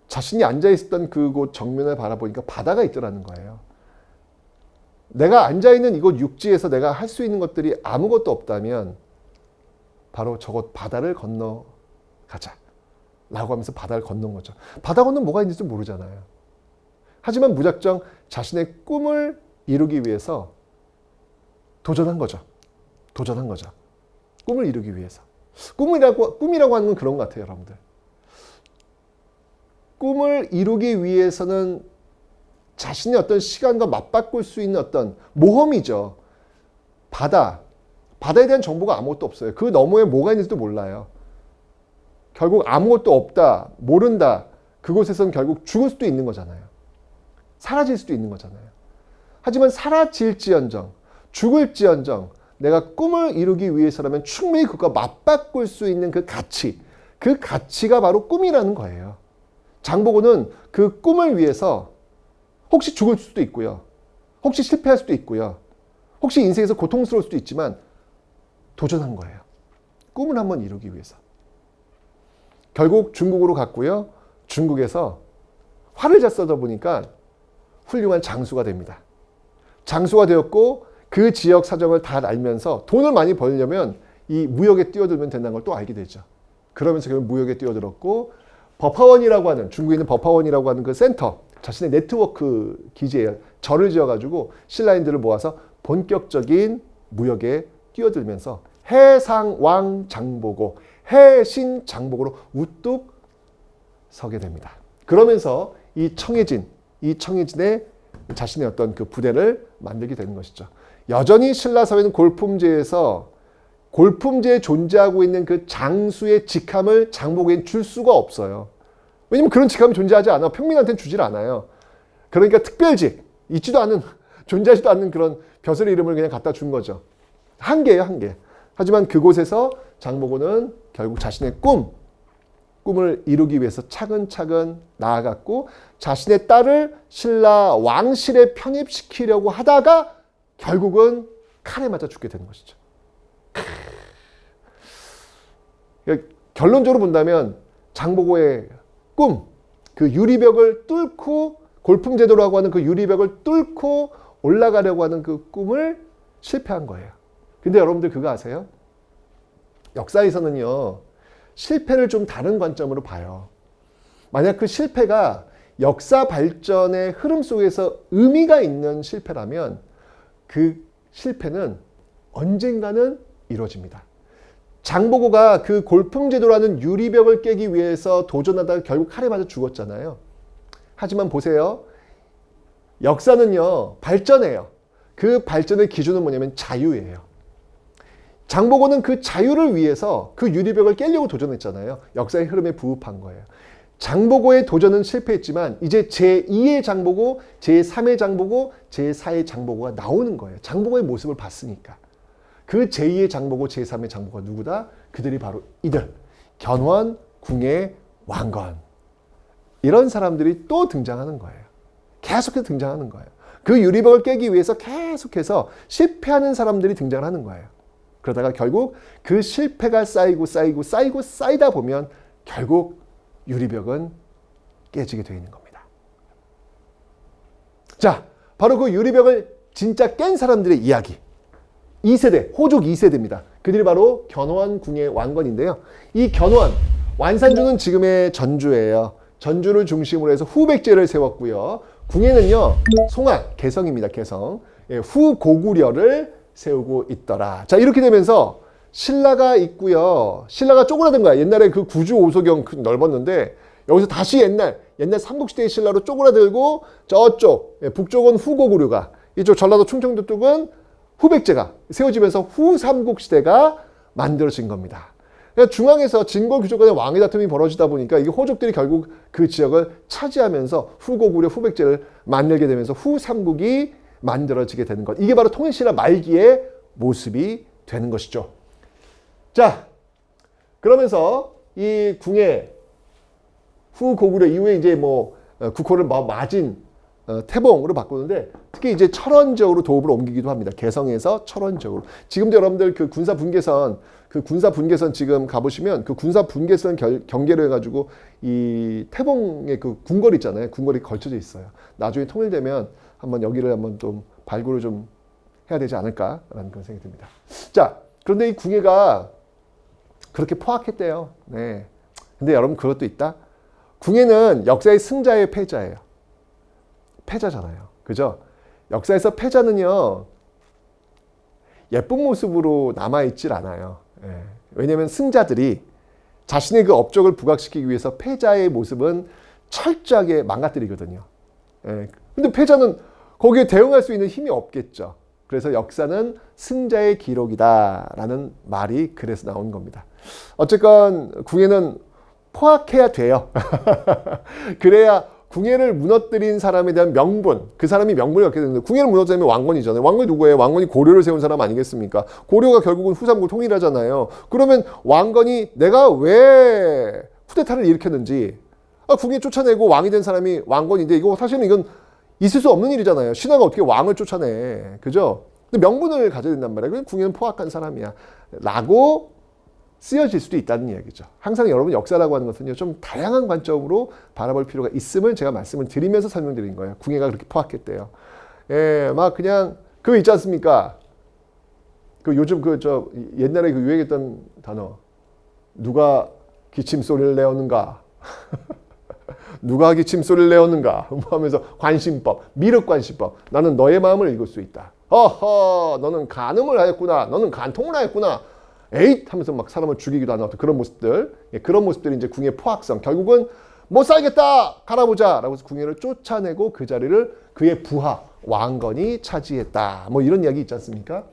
자신이 앉아있었던 그곳 정면을 바라보니까 바다가 있더라는 거예요. 내가 앉아있는 이곳 육지에서 내가 할 수 있는 것들이 아무것도 없다면 바로 저곳 바다를 건너가자 라고 하면서 바다를 건넌 거죠. 바다 건너 뭐가 있는지 모르잖아요. 하지만 무작정 자신의 꿈을 이루기 위해서 도전한 거죠. 꿈을 이루기 위해서. 꿈이라고 하는 건 그런 것 같아요, 여러분들. 꿈을 이루기 위해서는 자신의 어떤 시간과 맞바꿀 수 있는 어떤 모험이죠. 바다에 대한 정보가 아무것도 없어요. 그 너머에 뭐가 있는지도 몰라요. 결국 아무것도 없다, 모른다. 그곳에서는 결국 죽을 수도 있는 거잖아요. 사라질 수도 있는 거잖아요. 하지만 사라질지언정, 죽을지언정 내가 꿈을 이루기 위해서라면 충분히 그것과 맞바꿀 수 있는 그 가치가 바로 꿈이라는 거예요. 장보고는 그 꿈을 위해서 혹시 죽을 수도 있고요. 혹시 실패할 수도 있고요. 혹시 인생에서 고통스러울 수도 있지만 도전한 거예요. 꿈을 한번 이루기 위해서. 결국 중국으로 갔고요. 중국에서 활을 잘 쏘다 보니까 훌륭한 장수가 됩니다. 장수가 되었고 그 지역 사정을 다 알면서 돈을 많이 벌려면 이 무역에 뛰어들면 된다는 걸 또 알게 되죠. 그러면서 결국 무역에 뛰어들었고 버파원이라고 하는 중국에 있는 버파원이라고 하는 그 센터 자신의 네트워크 기지에 절을 지어가지고 신라인들을 모아서 본격적인 무역에 뛰어들면서 해상왕 장보고 해신 장보고로 우뚝 서게 됩니다. 그러면서 이 청해진에 자신의 어떤 그 부대를 만들게 되는 것이죠. 여전히 신라 사회는 골품제에 존재하고 있는 그 장수의 직함을 장보고에는 줄 수가 없어요. 왜냐면 그런 직함이 존재하지 않아. 평민한테는 주질 않아요. 그러니까 특별직, 존재하지도 않는 그런 벼슬의 이름을 그냥 갖다 준 거죠. 한계예요, 한계. 하지만 그곳에서 장보고는 결국 자신의 꿈을 이루기 위해서 차근차근 나아갔고 자신의 딸을 신라 왕실에 편입시키려고 하다가 결국은 칼에 맞아 죽게 되는 것이죠. 결론적으로 본다면 장보고의 그 유리벽을 뚫고 골품제도라고 하는 그 유리벽을 뚫고 올라가려고 하는 그 꿈을 실패한 거예요. 근데 여러분들 그거 아세요? 역사에서는요, 실패를 좀 다른 관점으로 봐요. 만약 그 실패가 역사 발전의 흐름 속에서 의미가 있는 실패라면 그 실패는 언젠가는 이루어집니다. 장보고가 그 골품제도라는 유리벽을 깨기 위해서 도전하다가 결국 칼에 맞아 죽었잖아요. 하지만 보세요. 역사는요, 발전해요. 그 발전의 기준은 뭐냐면 자유예요. 장보고는 그 자유를 위해서 그 유리벽을 깨려고 도전했잖아요. 역사의 흐름에 부합한 거예요. 장보고의 도전은 실패했지만 이제 제2의 장보고, 제3의 장보고, 제4의 장보고가 나오는 거예요. 장보고의 모습을 봤으니까. 그 제2의 장보고, 제3의 장보고가 누구다? 그들이 바로 이들. 견훤, 궁예, 왕건. 이런 사람들이 또 등장하는 거예요. 계속해서 등장하는 거예요. 그 유리벽을 깨기 위해서 계속해서 실패하는 사람들이 등장하는 거예요. 그러다가 결국 그 실패가 쌓이다 보면 결국 유리벽은 깨지게 되어 있는 겁니다. 자, 바로 그 유리벽을 진짜 깬 사람들의 이야기. 2세대, 호족 2세대입니다. 그들이 바로 견호한 궁의 왕건인데요. 이 견호한, 완산주는 지금의 전주예요. 전주를 중심으로 해서 후백제를 세웠고요. 궁에는요, 송악, 개성입니다. 개성. 예, 후고구려를 세우고 있더라. 자, 이렇게 되면서 신라가 있고요. 신라가 쪼그라든 거야. 옛날에 그 구주 오소경 넓었는데 여기서 다시 옛날 삼국시대의 신라로 쪼그라들고 저쪽 북쪽은 후고구려가, 이쪽 전라도 충청도 쪽은 후백제가 세워지면서 후삼국시대가 만들어진 겁니다. 그러니까 중앙에서 진골 귀족 간의 왕의 다툼이 벌어지다 보니까 이게 호족들이 결국 그 지역을 차지하면서 후고구려 후백제를 만들게 되면서 후삼국이 만들어지게 되는 것. 이게 바로 통일신라 말기의 모습이 되는 것이죠. 자, 그러면서 이 궁의 후고구려 이후에 이제 뭐 국호를 맞은 태봉으로 바꾸는데, 특히 이제 철원적으로 도읍을 옮기기도 합니다. 개성에서 철원적으로. 지금도 여러분들 그 군사 분계선 지금 가보시면 그 군사 분계선 경계로 해가지고 이 태봉의 그 궁궐 있잖아요. 궁궐이 걸쳐져 있어요. 나중에 통일되면 한번 여기를 한번 좀 발굴을 좀 해야 되지 않을까라는 그런 생각이 듭니다. 자, 그런데 이 궁예가 그렇게 포악했대요. 네. 근데 여러분 그것도 있다. 궁예는 역사의 승자의 패자예요. 패자잖아요. 그죠? 역사에서 패자는요, 예쁜 모습으로 남아있질 않아요. 예. 왜냐하면 승자들이 자신의 그 업적을 부각시키기 위해서 패자의 모습은 철저하게 망가뜨리거든요. 예. 근데 패자는 거기에 대응할 수 있는 힘이 없겠죠. 그래서 역사는 승자의 기록이다라는 말이 그래서 나온 겁니다. 어쨌건 궁예는 포악해야 돼요. 그래야 궁예를 무너뜨린 사람에 대한 명분, 그 사람이 명분을 갖게 되는데, 궁예를 무너뜨리면 왕건이잖아요. 왕건이 누구예요? 왕건이 고려를 세운 사람 아니겠습니까? 고려가 결국은 후삼국을 통일하잖아요. 그러면 왕건이 내가 왜 쿠데타를 일으켰는지, 궁예 쫓아내고 왕이 된 사람이 왕건인데, 이거 사실은 이건 있을 수 없는 일이잖아요. 신하가 어떻게 왕을 쫓아내. 그죠? 근데 명분을 가져야 된단 말이에요. 그럼 궁예는 포악한 사람이야. 라고 쓰여질 수도 있다는 이야기죠. 항상 여러분 역사라고 하는 것은요, 좀 다양한 관점으로 바라볼 필요가 있음을 제가 말씀을 드리면서 설명드린 거예요. 궁예가 그렇게 포악했대요. 예, 막 그냥 그거 있지 않습니까? 그 요즘 옛날에 그 유행했던 단어, 누가 기침 소리를 내었는가? 누가 기침 소리를 내었는가? 하면서 관심법, 미륵관심법. 나는 너의 마음을 읽을 수 있다. 허허, 너는 간음을 하였구나. 너는 간통을 하였구나. 에잇 하면서 막 사람을 죽이기도 하는 어떤 그런 모습들. 예, 그런 모습들이 이제 궁예의 포악성. 결국은 못 살겠다! 갈아보자! 라고 해서 궁예를 쫓아내고 그 자리를 그의 부하, 왕건이 차지했다. 뭐 이런 이야기 있지 않습니까?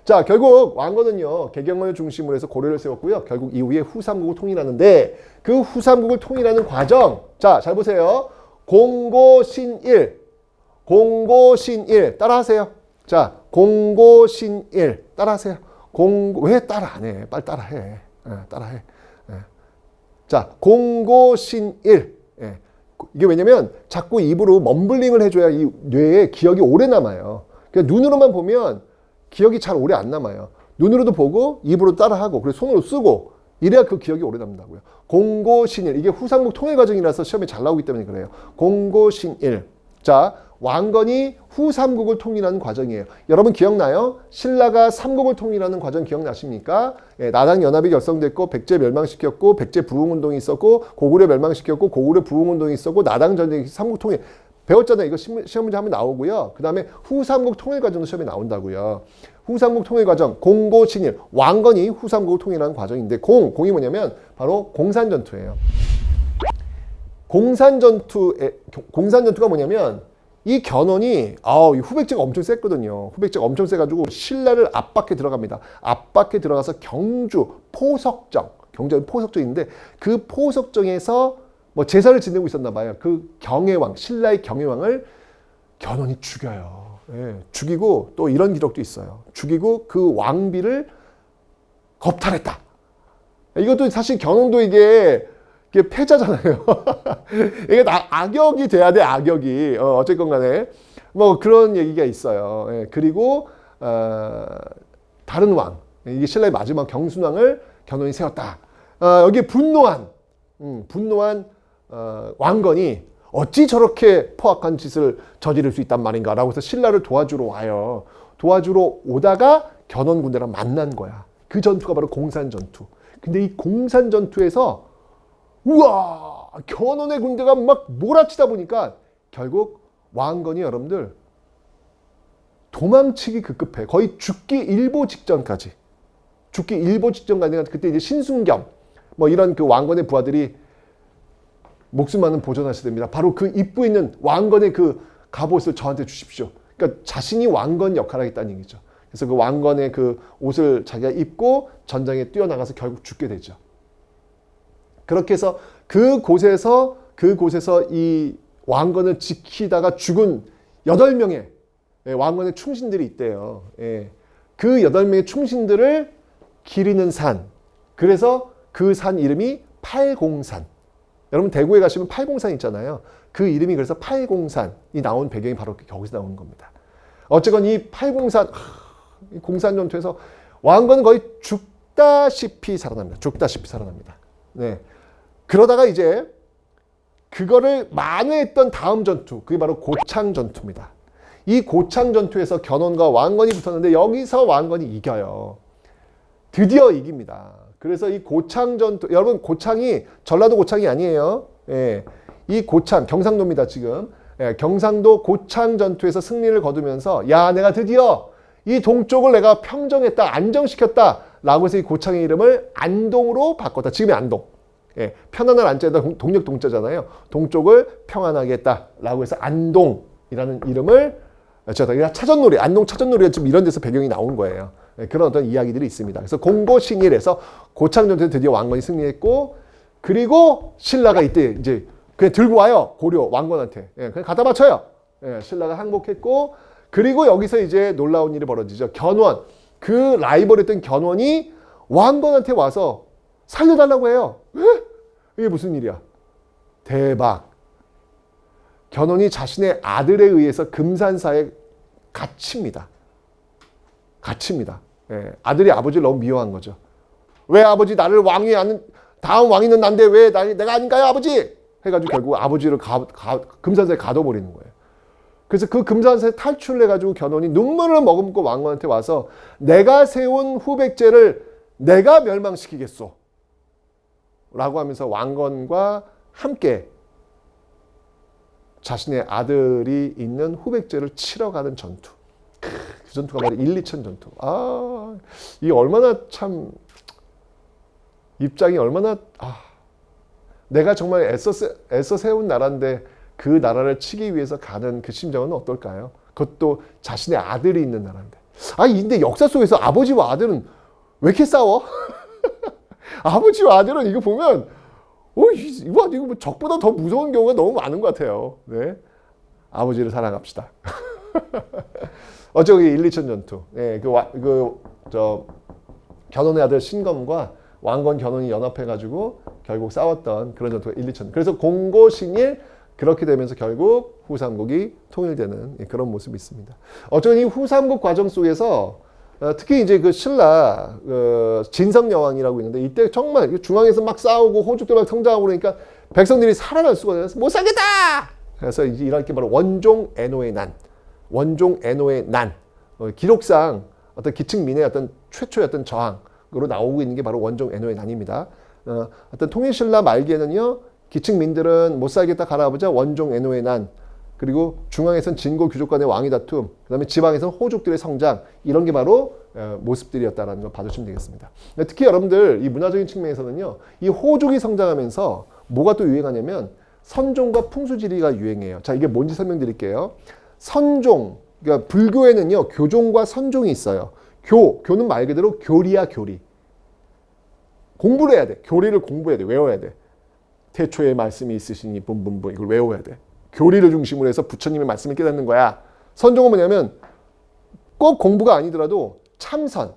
자, 결국 왕건은요, 개경을 중심으로 해서 고려를 세웠고요. 결국 이후에 후삼국을 통일하는데, 그 후삼국을 통일하는 과정. 자, 잘 보세요. 공고신일. 공고신일. 따라하세요. 자, 공고신일. 따라하세요. 왜 따라 안 해? 빨리 따라해. 따라해. 자, 공고신일. 이게 왜냐면 자꾸 입으로 멈블링을 해줘야 이 뇌에 기억이 오래 남아요. 그러니까 눈으로만 보면 기억이 잘 오래 안 남아요. 눈으로도 보고 입으로 따라하고 그리고 손으로 쓰고 이래야 그 기억이 오래 남는다고요. 공고신일. 이게 후삼국 통일 과정이라서 시험에 잘 나오기 때문에 그래요. 공고신일. 자, 왕건이 후삼국을 통일하는 과정이에요. 여러분 기억나요? 신라가 삼국을 통일하는 과정 기억나십니까? 예, 나당 연합이 결성됐고 백제 멸망시켰고 백제 부흥운동이 있었고 고구려 멸망시켰고 고구려 부흥운동이 있었고 나당 전쟁이 삼국 통일 배웠잖아요. 이거 시험 문제 하면 나오고요. 그 다음에 후삼국 통일 과정도 시험에 나온다고요. 후삼국 통일 과정, 공고신일. 왕건이 후삼국을 통일하는 과정인데 공이 뭐냐면 바로 공산전투예요. 공산전투가 뭐냐면 이 견훤이 이 후백제가 엄청 셌거든요. 후백제가 엄청 세가지고 신라를 압박해 들어갑니다. 압박해 들어가서 경주 포석정, 경주는 포석정인데 그 포석정에서 뭐 제사를 지내고 있었나 봐요. 그 경혜왕, 신라의 경혜왕을 견훤이 죽여요. 예, 죽이고 또 이런 기록도 있어요. 죽이고 그 왕비를 겁탈했다. 이것도 사실 견훤도 이게 패자잖아요. 이게 악역이 돼야 돼, 악역이. 어쨌건 간에. 뭐 그런 얘기가 있어요. 예, 그리고, 다른 왕. 이게 신라의 마지막 경순왕을 견훤이 세웠다. 여기에 분노한 왕건이 어찌 저렇게 포악한 짓을 저지를 수 있단 말인가 라고 해서 신라를 도와주러 와요. 도와주러 오다가 견훤 군대랑 만난 거야. 그 전투가 바로 공산 전투. 근데 이 공산 전투에서 우와, 견훤의 군대가 막 몰아치다 보니까 결국 왕건이 여러분들 도망치기 급급해. 거의 죽기 일보 직전까지. 죽기 일보 직전까지. 그때 이제 신순겸 뭐 이런 그 왕건의 부하들이 목숨만은 보존하셔야 됩니다. 바로 그 입고 있는 왕건의 그 갑옷을 저한테 주십시오. 그러니까 자신이 왕건 역할을 하겠다는 얘기죠. 그래서 그 왕건의 그 옷을 자기가 입고 전장에 뛰어나가서 결국 죽게 되죠. 그렇게 해서 그곳에서 이 왕건을 지키다가 죽은 8명의 왕건의 충신들이 있대요. 예. 그 8명의 충신들을 기리는 산. 그래서 그 산 이름이 팔공산. 여러분 대구에 가시면 팔공산 있잖아요. 그 이름이 그래서 팔공산이 나온 배경이 바로 여기서 나오는 겁니다. 어쨌건 이 팔공산, 이 공산 전투에서 왕건은 거의 죽다시피 살아납니다. 죽다시피 살아납니다. 네. 그러다가 이제 그거를 만회했던 다음 전투, 그게 바로 고창 전투입니다. 이 고창 전투에서 견훤과 왕건이 붙었는데 여기서 왕건이 이겨요. 드디어 이깁니다. 그래서 이 고창 전투, 여러분 고창이 전라도 고창이 아니에요. 예. 이 고창, 경상도입니다 지금. 예. 경상도 고창 전투에서 승리를 거두면서 야, 내가 드디어 이 동쪽을 내가 평정했다, 안정시켰다 라고 해서 이 고창의 이름을 안동으로 바꿨다. 지금의 안동. 예. 편안한 안자에다 동력 동자잖아요. 동쪽을 평안하게 했다라고 해서 안동이라는 이름을 제가 차전놀이, 안동 차전놀이가 지금 이런 데서 배경이 나온 거예요. 그런 어떤 이야기들이 있습니다. 그래서 공고신일에서 고창 전투에 드디어 왕건이 승리했고, 그리고 신라가 이때 이제 그냥 들고 와요. 고려 왕건한테. 예, 그냥 갖다 바쳐요. 예, 신라가 항복했고, 그리고 여기서 이제 놀라운 일이 벌어지죠. 견훤, 그 라이벌했던 견훤이 왕건한테 와서 살려달라고 해요. 에? 이게 무슨 일이야? 대박. 견훤이 자신의 아들에 의해서 금산사에 갇힙니다. 갇힙니다. 예, 아들이 아버지를 너무 미워한 거죠. 왜 아버지 나를 왕이 하는, 다음 왕이는 난데 왜 내가 아닌가요 아버지? 해가지고 결국 아버지를 금산사에 가둬버리는 거예요. 그래서 그 금산사에 탈출을 해가지고 견훤이 눈물을 머금고 왕건한테 와서 내가 세운 후백제를 내가 멸망시키겠소 라고 하면서 왕건과 함께 자신의 아들이 있는 후백제를 치러 가는 전투. 그 전투가 바로 1, 2천 전투. 아, 이 얼마나 참 입장이 얼마나 내가 정말 애써 세운 나라인데 그 나라를 치기 위해서 가는 그 심정은 어떨까요? 그것도 자신의 아들이 있는 나라인데. 근데 역사 속에서 아버지와 아들은 왜 이렇게 싸워? 아버지와 아들은 이거 보면 이거 뭐 적보다 더 무서운 경우가 너무 많은 것 같아요. 네, 아버지를 사랑합시다. 어쩌고 1, 2천 전투. 네, 견훤의 아들 신검과 왕건 견훤이 연합해가지고 결국 싸웠던 그런 전투가 1, 2천. 그래서 공고신일 그렇게 되면서 결국 후삼국이 통일되는 그런 모습이 있습니다. 어쩌면 이 후삼국 과정 속에서 특히 이제 그 신라 진성여왕이라고 있는데 이때 정말 중앙에서 막 싸우고 호족들 막 성장하고 그러니까 백성들이 살아날 수가 없어서 못 살겠다. 그래서 이제 이런 게 바로 원종 애노의 난, 원종 애노의 난. 기록상 어떤 기층민의 어떤 최초의 어떤 저항으로 나오고 있는 게 바로 원종 애노의 난입니다. 어떤 통일신라 말기에는요 기층민들은 못 살겠다 가라보자 원종 애노의 난. 그리고 중앙에선 진고 귀족 간의 왕위 다툼, 그 다음에 지방에선 호족들의 성장, 이런 게 바로 모습들이었다는 걸 봐주시면 되겠습니다. 특히 여러분들 이 문화적인 측면에서는요, 이 호족이 성장하면서 뭐가 또 유행하냐면 선종과 풍수지리가 유행해요. 자, 이게 뭔지 설명드릴게요. 선종, 그러니까 불교에는요, 교종과 선종이 있어요. 교는 말 그대로 교리야, 교리. 공부를 해야 돼. 교리를 공부해야 돼. 외워야 돼. 태초에 말씀이 있으시니 분분분 이걸 외워야 돼. 교리를 중심으로 해서 부처님의 말씀을 깨닫는 거야. 선종은 뭐냐면 꼭 공부가 아니더라도 참선,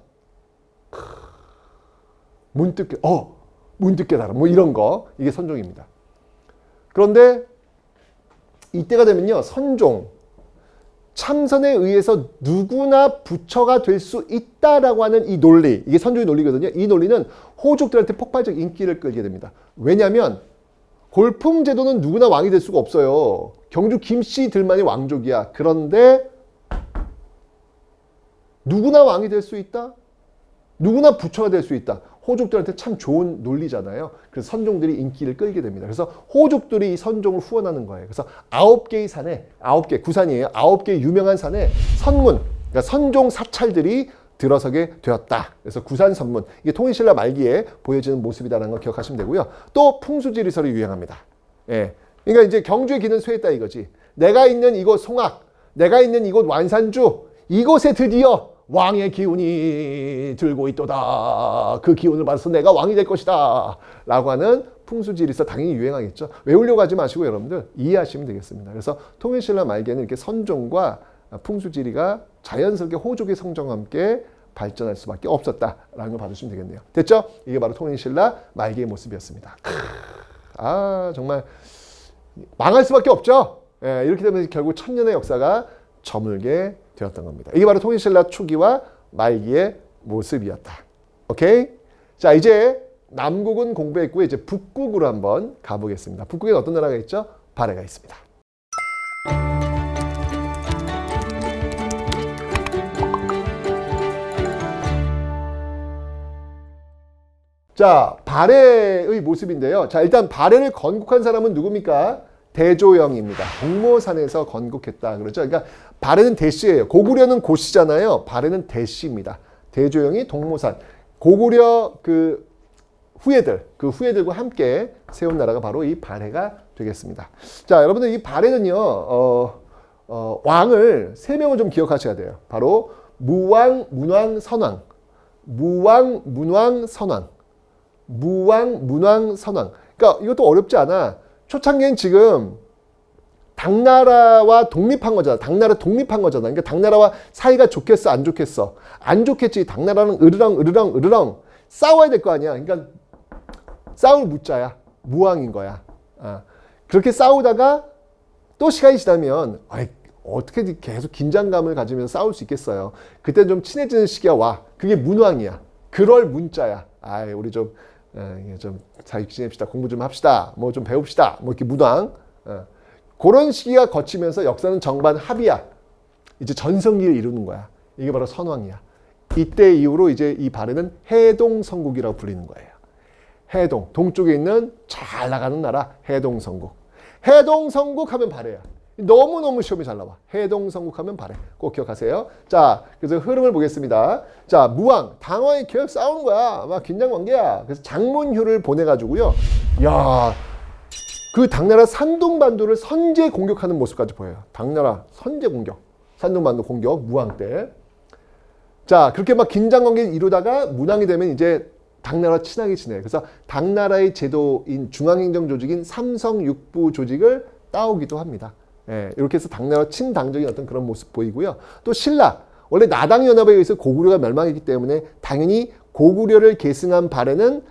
문득 깨달아, 뭐 이런 거, 이게 선종입니다. 그런데 이때가 되면요, 선종, 참선에 의해서 누구나 부처가 될 수 있다라고 하는 이 논리, 이게 선종의 논리거든요. 이 논리는 호족들한테 폭발적 인기를 끌게 됩니다. 왜냐하면 골품제도는 누구나 왕이 될 수가 없어요. 경주 김씨들만이 왕족이야. 그런데 누구나 왕이 될 수 있다. 누구나 부처가 될 수 있다. 호족들한테 참 좋은 논리잖아요. 그래서 선종들이 인기를 끌게 됩니다. 그래서 호족들이 이 선종을 후원하는 거예요. 그래서 9개의 산에, 9개, 구산이에요. 9개의 유명한 산에 선문, 그러니까 선종 사찰들이 들어서게 되었다. 그래서 구산 선문, 이게 통일신라 말기에 보여지는 모습이다라는 걸 기억하시면 되고요. 또 풍수지리설이 유행합니다. 예. 그러니까 이제 경주의 기는 쇠했다 이거지. 내가 있는 이곳 송악, 내가 있는 이곳 완산주, 이곳에 드디어 왕의 기운이 들고 있도다. 그 기운을 받아서 내가 왕이 될 것이다. 라고 하는 풍수지리서 당연히 유행하겠죠. 외우려고 하지 마시고 여러분들 이해하시면 되겠습니다. 그래서 통일신라 말기에는 이렇게 선종과 풍수지리가 자연스럽게 호족의 성정과 함께 발전할 수밖에 없었다라는 걸 봐주시면 되겠네요. 됐죠? 이게 바로 통일신라 말기의 모습이었습니다. 정말 망할 수밖에 없죠. 예, 이렇게 되면 결국 천년의 역사가 저물게 되었던 겁니다. 이게 바로 통일신라 초기와 말기의 모습이었다. 오케이? 자, 이제 남국은 공부했고요. 이제 북국으로 한번 가보겠습니다. 북국에는 어떤 나라가 있죠? 발해가 있습니다. 자, 발해의 모습인데요. 자, 일단 발해를 건국한 사람은 누굽니까? 대조영입니다. 동모산에서 건국했다 그러죠. 그러니까 발해는 대시예요. 고구려는 고시잖아요. 발해는 대시입니다. 대조영이 동모산. 고구려 그 후예들과 함께 세운 나라가 바로 이 발해가 되겠습니다. 자, 여러분들 이 발해는요, 왕을 3명을 좀 기억하셔야 돼요. 바로 무왕, 문왕, 선왕. 무왕, 문왕, 선왕. 무왕, 문왕, 선왕. 그러니까 이것도 어렵지 않아. 초창기엔 지금 당나라와 독립한 거잖아. 당나라 독립한 거잖아. 그러니까 당나라와 사이가 좋겠어, 안 좋겠어? 안 좋겠지. 당나라는 으르렁 싸워야 될 거 아니야. 그러니까 싸울 무자야. 무왕인 거야. 그렇게 싸우다가 또 시간이 지나면 어떻게 계속 긴장감을 가지면서 싸울 수 있겠어요. 그때 좀 친해지는 시기가 와. 그게 문왕이야. 그럴 문자야. 우리 좀 잘 지냅시다. 공부 좀 합시다. 뭐 좀 배웁시다. 뭐 이렇게 문왕. 그런 시기가 거치면서 역사는 정반 합이야. 이제 전성기를 이루는 거야. 이게 바로 선왕이야. 이때 이후로 이제 이 발해는 해동성국이라고 불리는 거예요. 해동. 동쪽에 있는 잘 나가는 나라 해동성국. 해동성국 하면 발해야. 너무너무 시험이 잘 나와. 해동성국 하면 발해. 꼭 기억하세요. 자, 그래서 흐름을 보겠습니다. 자, 무왕. 당왕이 계속 싸우는 거야. 막 긴장관계야. 그래서 장문휴를 보내가지고요. 야, 그 당나라 산둥반도를 선제 공격하는 모습까지 보여요. 당나라 선제 공격. 산둥반도 공격. 무왕 때. 자, 그렇게 막 긴장관계를 이루다가 문왕이 되면 이제 당나라와 친하게 지내. 그래서 당나라의 제도인 중앙행정조직인 삼성육부 조직을 따오기도 합니다. 예, 이렇게 해서 당나라 친당적인 어떤 그런 모습 보이고요. 또 신라. 원래 나당연합에 의해서 고구려가 멸망했기 때문에 당연히 고구려를 계승한 발해는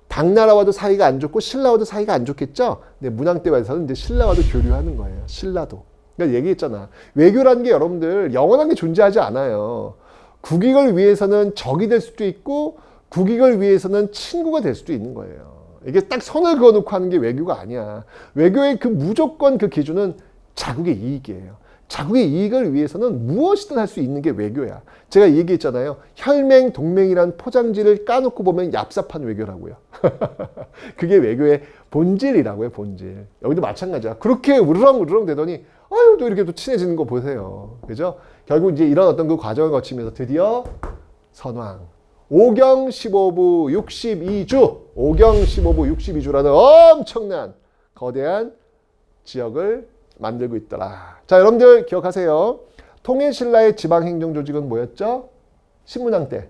당나라와도 사이가 안 좋고 신라와도 사이가 안 좋겠죠. 근데 문왕 때 와서는 이제 신라와도 교류하는 거예요. 신라도. 그러니까 얘기했잖아. 외교라는 게 여러분들 영원한 게 존재하지 않아요. 국익을 위해서는 적이 될 수도 있고 국익을 위해서는 친구가 될 수도 있는 거예요. 이게 딱 선을 그어놓고 하는 게 외교가 아니야. 외교의 그 무조건 그 기준은 자국의 이익이에요. 자국의 이익을 위해서는 무엇이든 할 수 있는 게 외교야. 제가 얘기했잖아요. 혈맹, 동맹이란 포장지를 까놓고 보면 얍삽한 외교라고요. 그게 외교의 본질이라고요, 본질. 여기도 마찬가지야. 그렇게 우르렁 되더니 또 이렇게 또 친해지는 거 보세요. 그죠? 결국 이제 이런 어떤 그 과정을 거치면서 드디어 선왕. 5경 15부 62주. 5경 15부 62주라는 엄청난 거대한 지역을 만들고 있더라. 자, 여러분들 기억하세요. 통일신라의 지방행정조직은 뭐였죠? 신문왕 때.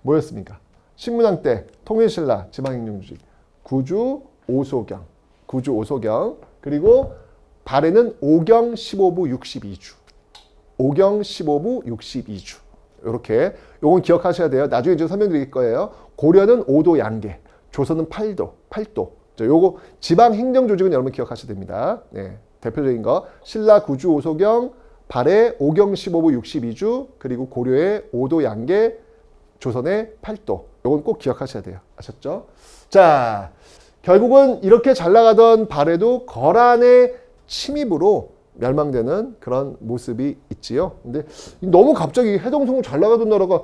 뭐였습니까? 신문왕 때 통일신라 지방행정조직. 구주 오소경. 그리고 발해는 5경 15부 62주. 5경 15부 62주. 이렇게 요건 기억하셔야 돼요. 나중에 좀 설명드릴 거예요. 고려는 5도 양계, 조선은 8도. 요거 지방행정조직은 여러분 기억하셔야 됩니다. 네. 대표적인 거 신라 구주 오소경, 발해 5경 15부 62주, 그리고 고려의 5도 양계, 조선의 8도. 이건 꼭 기억하셔야 돼요. 아셨죠? 자, 결국은 이렇게 잘 나가던 발해도 거란의 침입으로 멸망되는 그런 모습이 있지요. 근데 너무 갑자기 해동성을 잘 나가던 나라가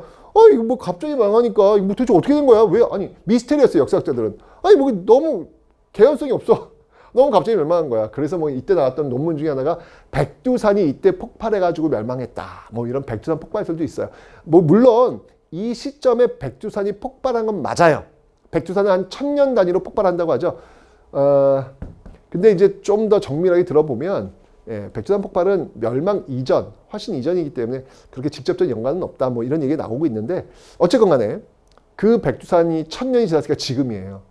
이거 뭐 갑자기 망하니까 이거 뭐 도대체 어떻게 된 거야? 왜? 아니 미스테리였어요. 역사학자들은. 아니 뭐 너무 개연성이 없어. 너무 갑자기 멸망한 거야. 그래서 뭐 이때 나왔던 논문 중에 하나가 백두산이 이때 폭발해가지고 멸망했다. 뭐 이런 백두산 폭발설도 있어요. 뭐 물론 이 시점에 백두산이 폭발한 건 맞아요. 백두산은 한 1000년 단위로 폭발한다고 하죠. 근데 이제 좀 더 정밀하게 들어보면 백두산 폭발은 멸망 이전, 훨씬 이전이기 때문에 그렇게 직접적인 연관은 없다. 뭐 이런 얘기가 나오고 있는데 어쨌건 간에 그 백두산이 1000년이 지났으니까 지금이에요.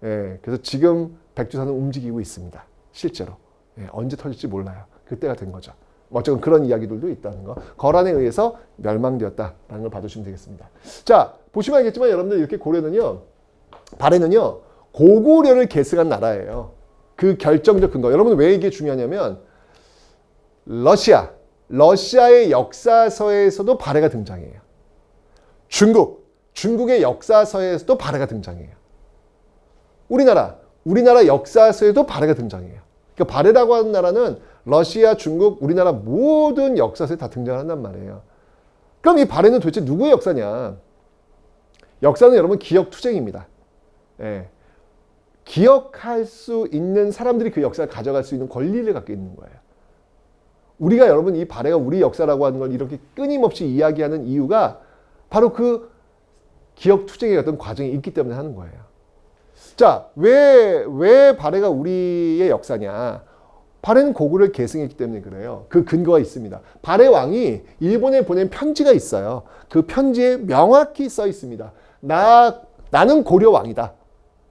그래서 지금 백두산은 움직이고 있습니다. 실제로. 언제 터질지 몰라요. 그때가 된 거죠. 어쨌든 그런 이야기들도 있다는 거. 거란에 의해서 멸망되었다라는 걸 봐주시면 되겠습니다. 자, 보시면 알겠지만 여러분들 이렇게 고려는요. 발해는요. 고구려를 계승한 나라예요. 그 결정적 근거. 여러분 왜 이게 중요하냐면 러시아의 역사서에서도 발해가 등장해요. 중국의 역사서에서도 발해가 등장해요. 우리나라 역사서에도 발해가 등장해요. 그러니까 발해라고 하는 나라는 러시아, 중국, 우리나라 모든 역사서에 다 등장한단 말이에요. 그럼 이 발해는 도대체 누구의 역사냐? 역사는 여러분 기억투쟁입니다. 기억할 수 있는 사람들이 그 역사를 가져갈 수 있는 권리를 갖고 있는 거예요. 우리가 여러분 이 발해가 우리 역사라고 하는 걸 이렇게 끊임없이 이야기하는 이유가 바로 그 기억투쟁의 어떤 과정이 있기 때문에 하는 거예요. 자, 왜 발해가 우리의 역사냐? 발해는 고구려를 계승했기 때문에 그래요. 그 근거가 있습니다. 발해 왕이 일본에 보낸 편지가 있어요. 그 편지에 명확히 써 있습니다. 나는 고려 왕이다.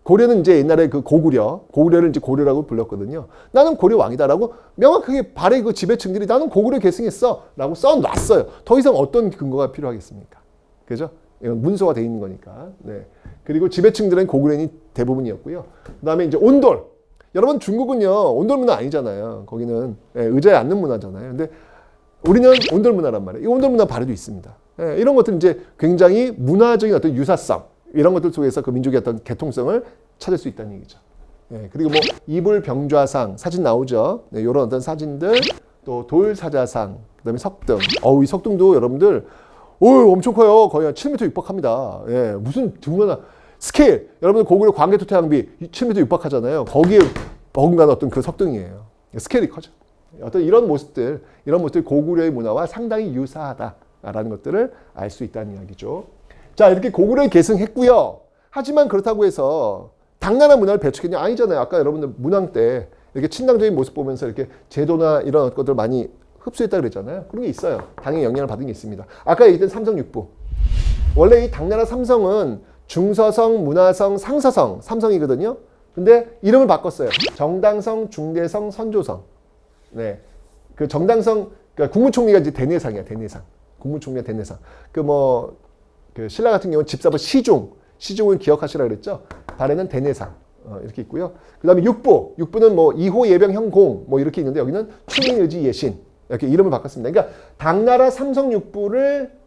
고려는 이제 옛날에 그 고구려를 이제 고려라고 불렀거든요. 나는 고려 왕이다라고 명확하게 발해 그 지배층들이 나는 고구려 계승했어라고 써놨어요. 더 이상 어떤 근거가 필요하겠습니까? 그죠? 이건 문서가 돼 있는 거니까. 네. 그리고 지배층들은 고구려인이 대부분이었고요. 그다음에 이제 온돌. 여러분 중국은요 온돌 문화 아니잖아요. 거기는 의자에 앉는 문화잖아요. 근데 우리는 온돌 문화란 말이에요. 이 온돌 문화 발해도 있습니다. 이런 것들은 이제 굉장히 문화적인 어떤 유사성 이런 것들 속에서 그 민족의 어떤 개통성을 찾을 수 있다는 얘기죠. 그리고 뭐 이불병좌상 사진 나오죠. 이런 어떤 사진들 또 돌사자상 그다음에 석등. 이 석등도 여러분들 엄청 커요. 거의 한 7m 육박합니다. 무슨 등만한 스케일. 여러분들 고구려 광개토태양비 7m 육박하잖아요. 거기에 버금가는 어떤 그 석등이에요. 스케일이 커져. 어떤 이런 모습들 고구려의 문화와 상당히 유사하다라는 것들을 알 수 있다는 이야기죠. 자, 이렇게 고구려를 계승했고요. 하지만 그렇다고 해서 당나라 문화를 배척했냐? 아니잖아요. 아까 여러분들 문왕 때 이렇게 친당적인 모습 보면서 이렇게 제도나 이런 것들 많이 흡수했다 그랬잖아요. 그런 게 있어요. 당연히 영향을 받은 게 있습니다. 아까 얘기했던 삼성육부. 원래 이 당나라 삼성은 중서성, 문화성, 상서성 3성이거든요. 근데 이름을 바꿨어요. 정당성, 중대성, 선조성. 네. 그 정당성, 그러니까 국무총리가 이제 대내상이야, 대내상. 국무총리가 대내상. 그 신라 같은 경우는 집사부 시중을 기억하시라 그랬죠. 발해는 대내상. 이렇게 있고요. 그 다음에 육부는 뭐 이호 예병 형공 뭐 이렇게 있는데 여기는 충인의지 예신. 이렇게 이름을 바꿨습니다. 그러니까 당나라 삼성육부를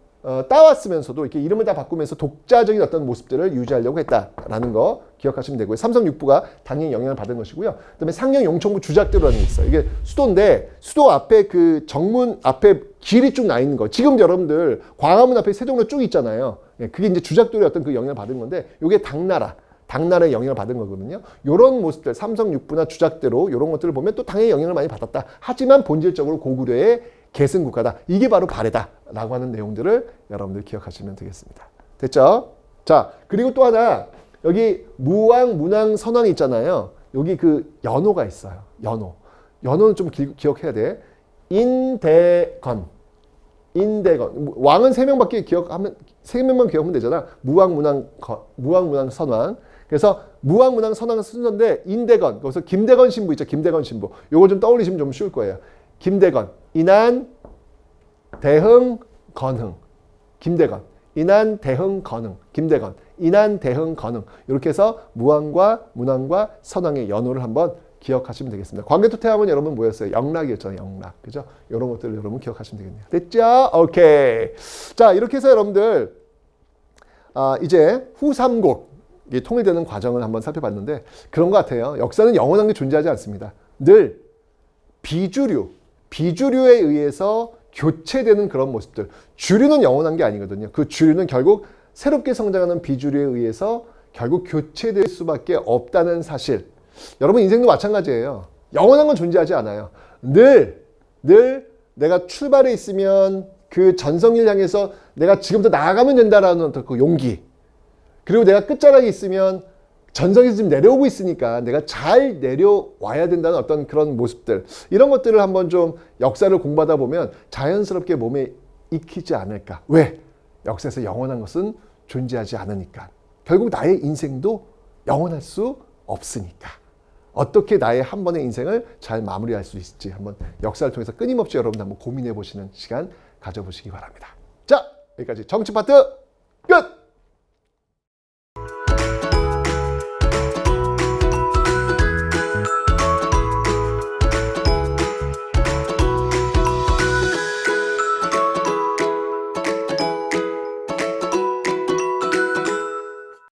따왔으면서도 이렇게 이름을 다 바꾸면서 독자적인 어떤 모습들을 유지하려고 했다라는 거 기억하시면 되고요. 삼성육부가 당연히 영향을 받은 것이고요. 그다음에 상령용청부 주작대로라는 게 있어요. 이게 수도인데 수도 앞에 그 정문 앞에 길이 쭉 나 있는 거. 지금 여러분들 광화문 앞에 세종로 쭉 있잖아요. 그게 이제 주작대로의 어떤 그 영향을 받은 건데 이게 당나라의 영향을 받은 거거든요. 이런 모습들, 삼성육부나 주작대로 이런 것들을 보면 또 당연히 영향을 많이 받았다. 하지만 본질적으로 고구려의 계승국가다. 이게 바로 발해다라고 하는 내용들을 여러분들 기억하시면 되겠습니다. 됐죠? 자, 그리고 또 하나 여기 무왕, 문왕, 선왕이 있잖아요. 여기 그 연호가 있어요. 연호는 좀 기억해야 돼. 인대건. 왕은 3명밖에 기억하면 3명만 기억하면 되잖아. 무왕, 문왕, 선왕. 그래서 무왕, 문왕, 선왕 순서인데 인대건. 거기서 김대건 신부 있죠. 김대건 신부. 요거 좀 떠올리시면 좀 쉬울 거예요. 김대건, 인안, 대흥, 건흥. 김대건, 인안, 대흥, 건흥. 김대건, 인안, 대흥, 건흥. 이렇게 해서 무왕과 문왕과 선왕의 연호를 한번 기억하시면 되겠습니다. 광개토태왕은 여러분 뭐였어요? 영락이었잖아요. 영락. 그죠? 이런 것들을 여러분 기억하시면 되겠네요. 됐죠? 오케이. 자, 이렇게 해서 여러분들 이제 후삼국이 통일되는 과정을 한번 살펴봤는데 그런 것 같아요. 역사는 영원한 게 존재하지 않습니다. 늘 비주류, 비주류에 의해서 교체되는 그런 모습들. 주류는 영원한 게 아니거든요. 그 주류는 결국 새롭게 성장하는 비주류에 의해서 결국 교체될 수밖에 없다는 사실. 여러분 인생도 마찬가지예요. 영원한 건 존재하지 않아요. 늘 내가 출발해 있으면 그 전성기를 향해서 내가 지금부터 나아가면 된다라는 어떤 그 용기. 그리고 내가 끝자락에 있으면 전성기에서 지금 내려오고 있으니까 내가 잘 내려와야 된다는 어떤 그런 모습들. 이런 것들을 한번 좀 역사를 공부하다 보면 자연스럽게 몸에 익히지 않을까. 왜? 역사에서 영원한 것은 존재하지 않으니까. 결국 나의 인생도 영원할 수 없으니까. 어떻게 나의 한 번의 인생을 잘 마무리할 수 있을지 한번 역사를 통해서 끊임없이 여러분 한번 고민해 보시는 시간 가져보시기 바랍니다. 자, 여기까지 정치 파트 끝!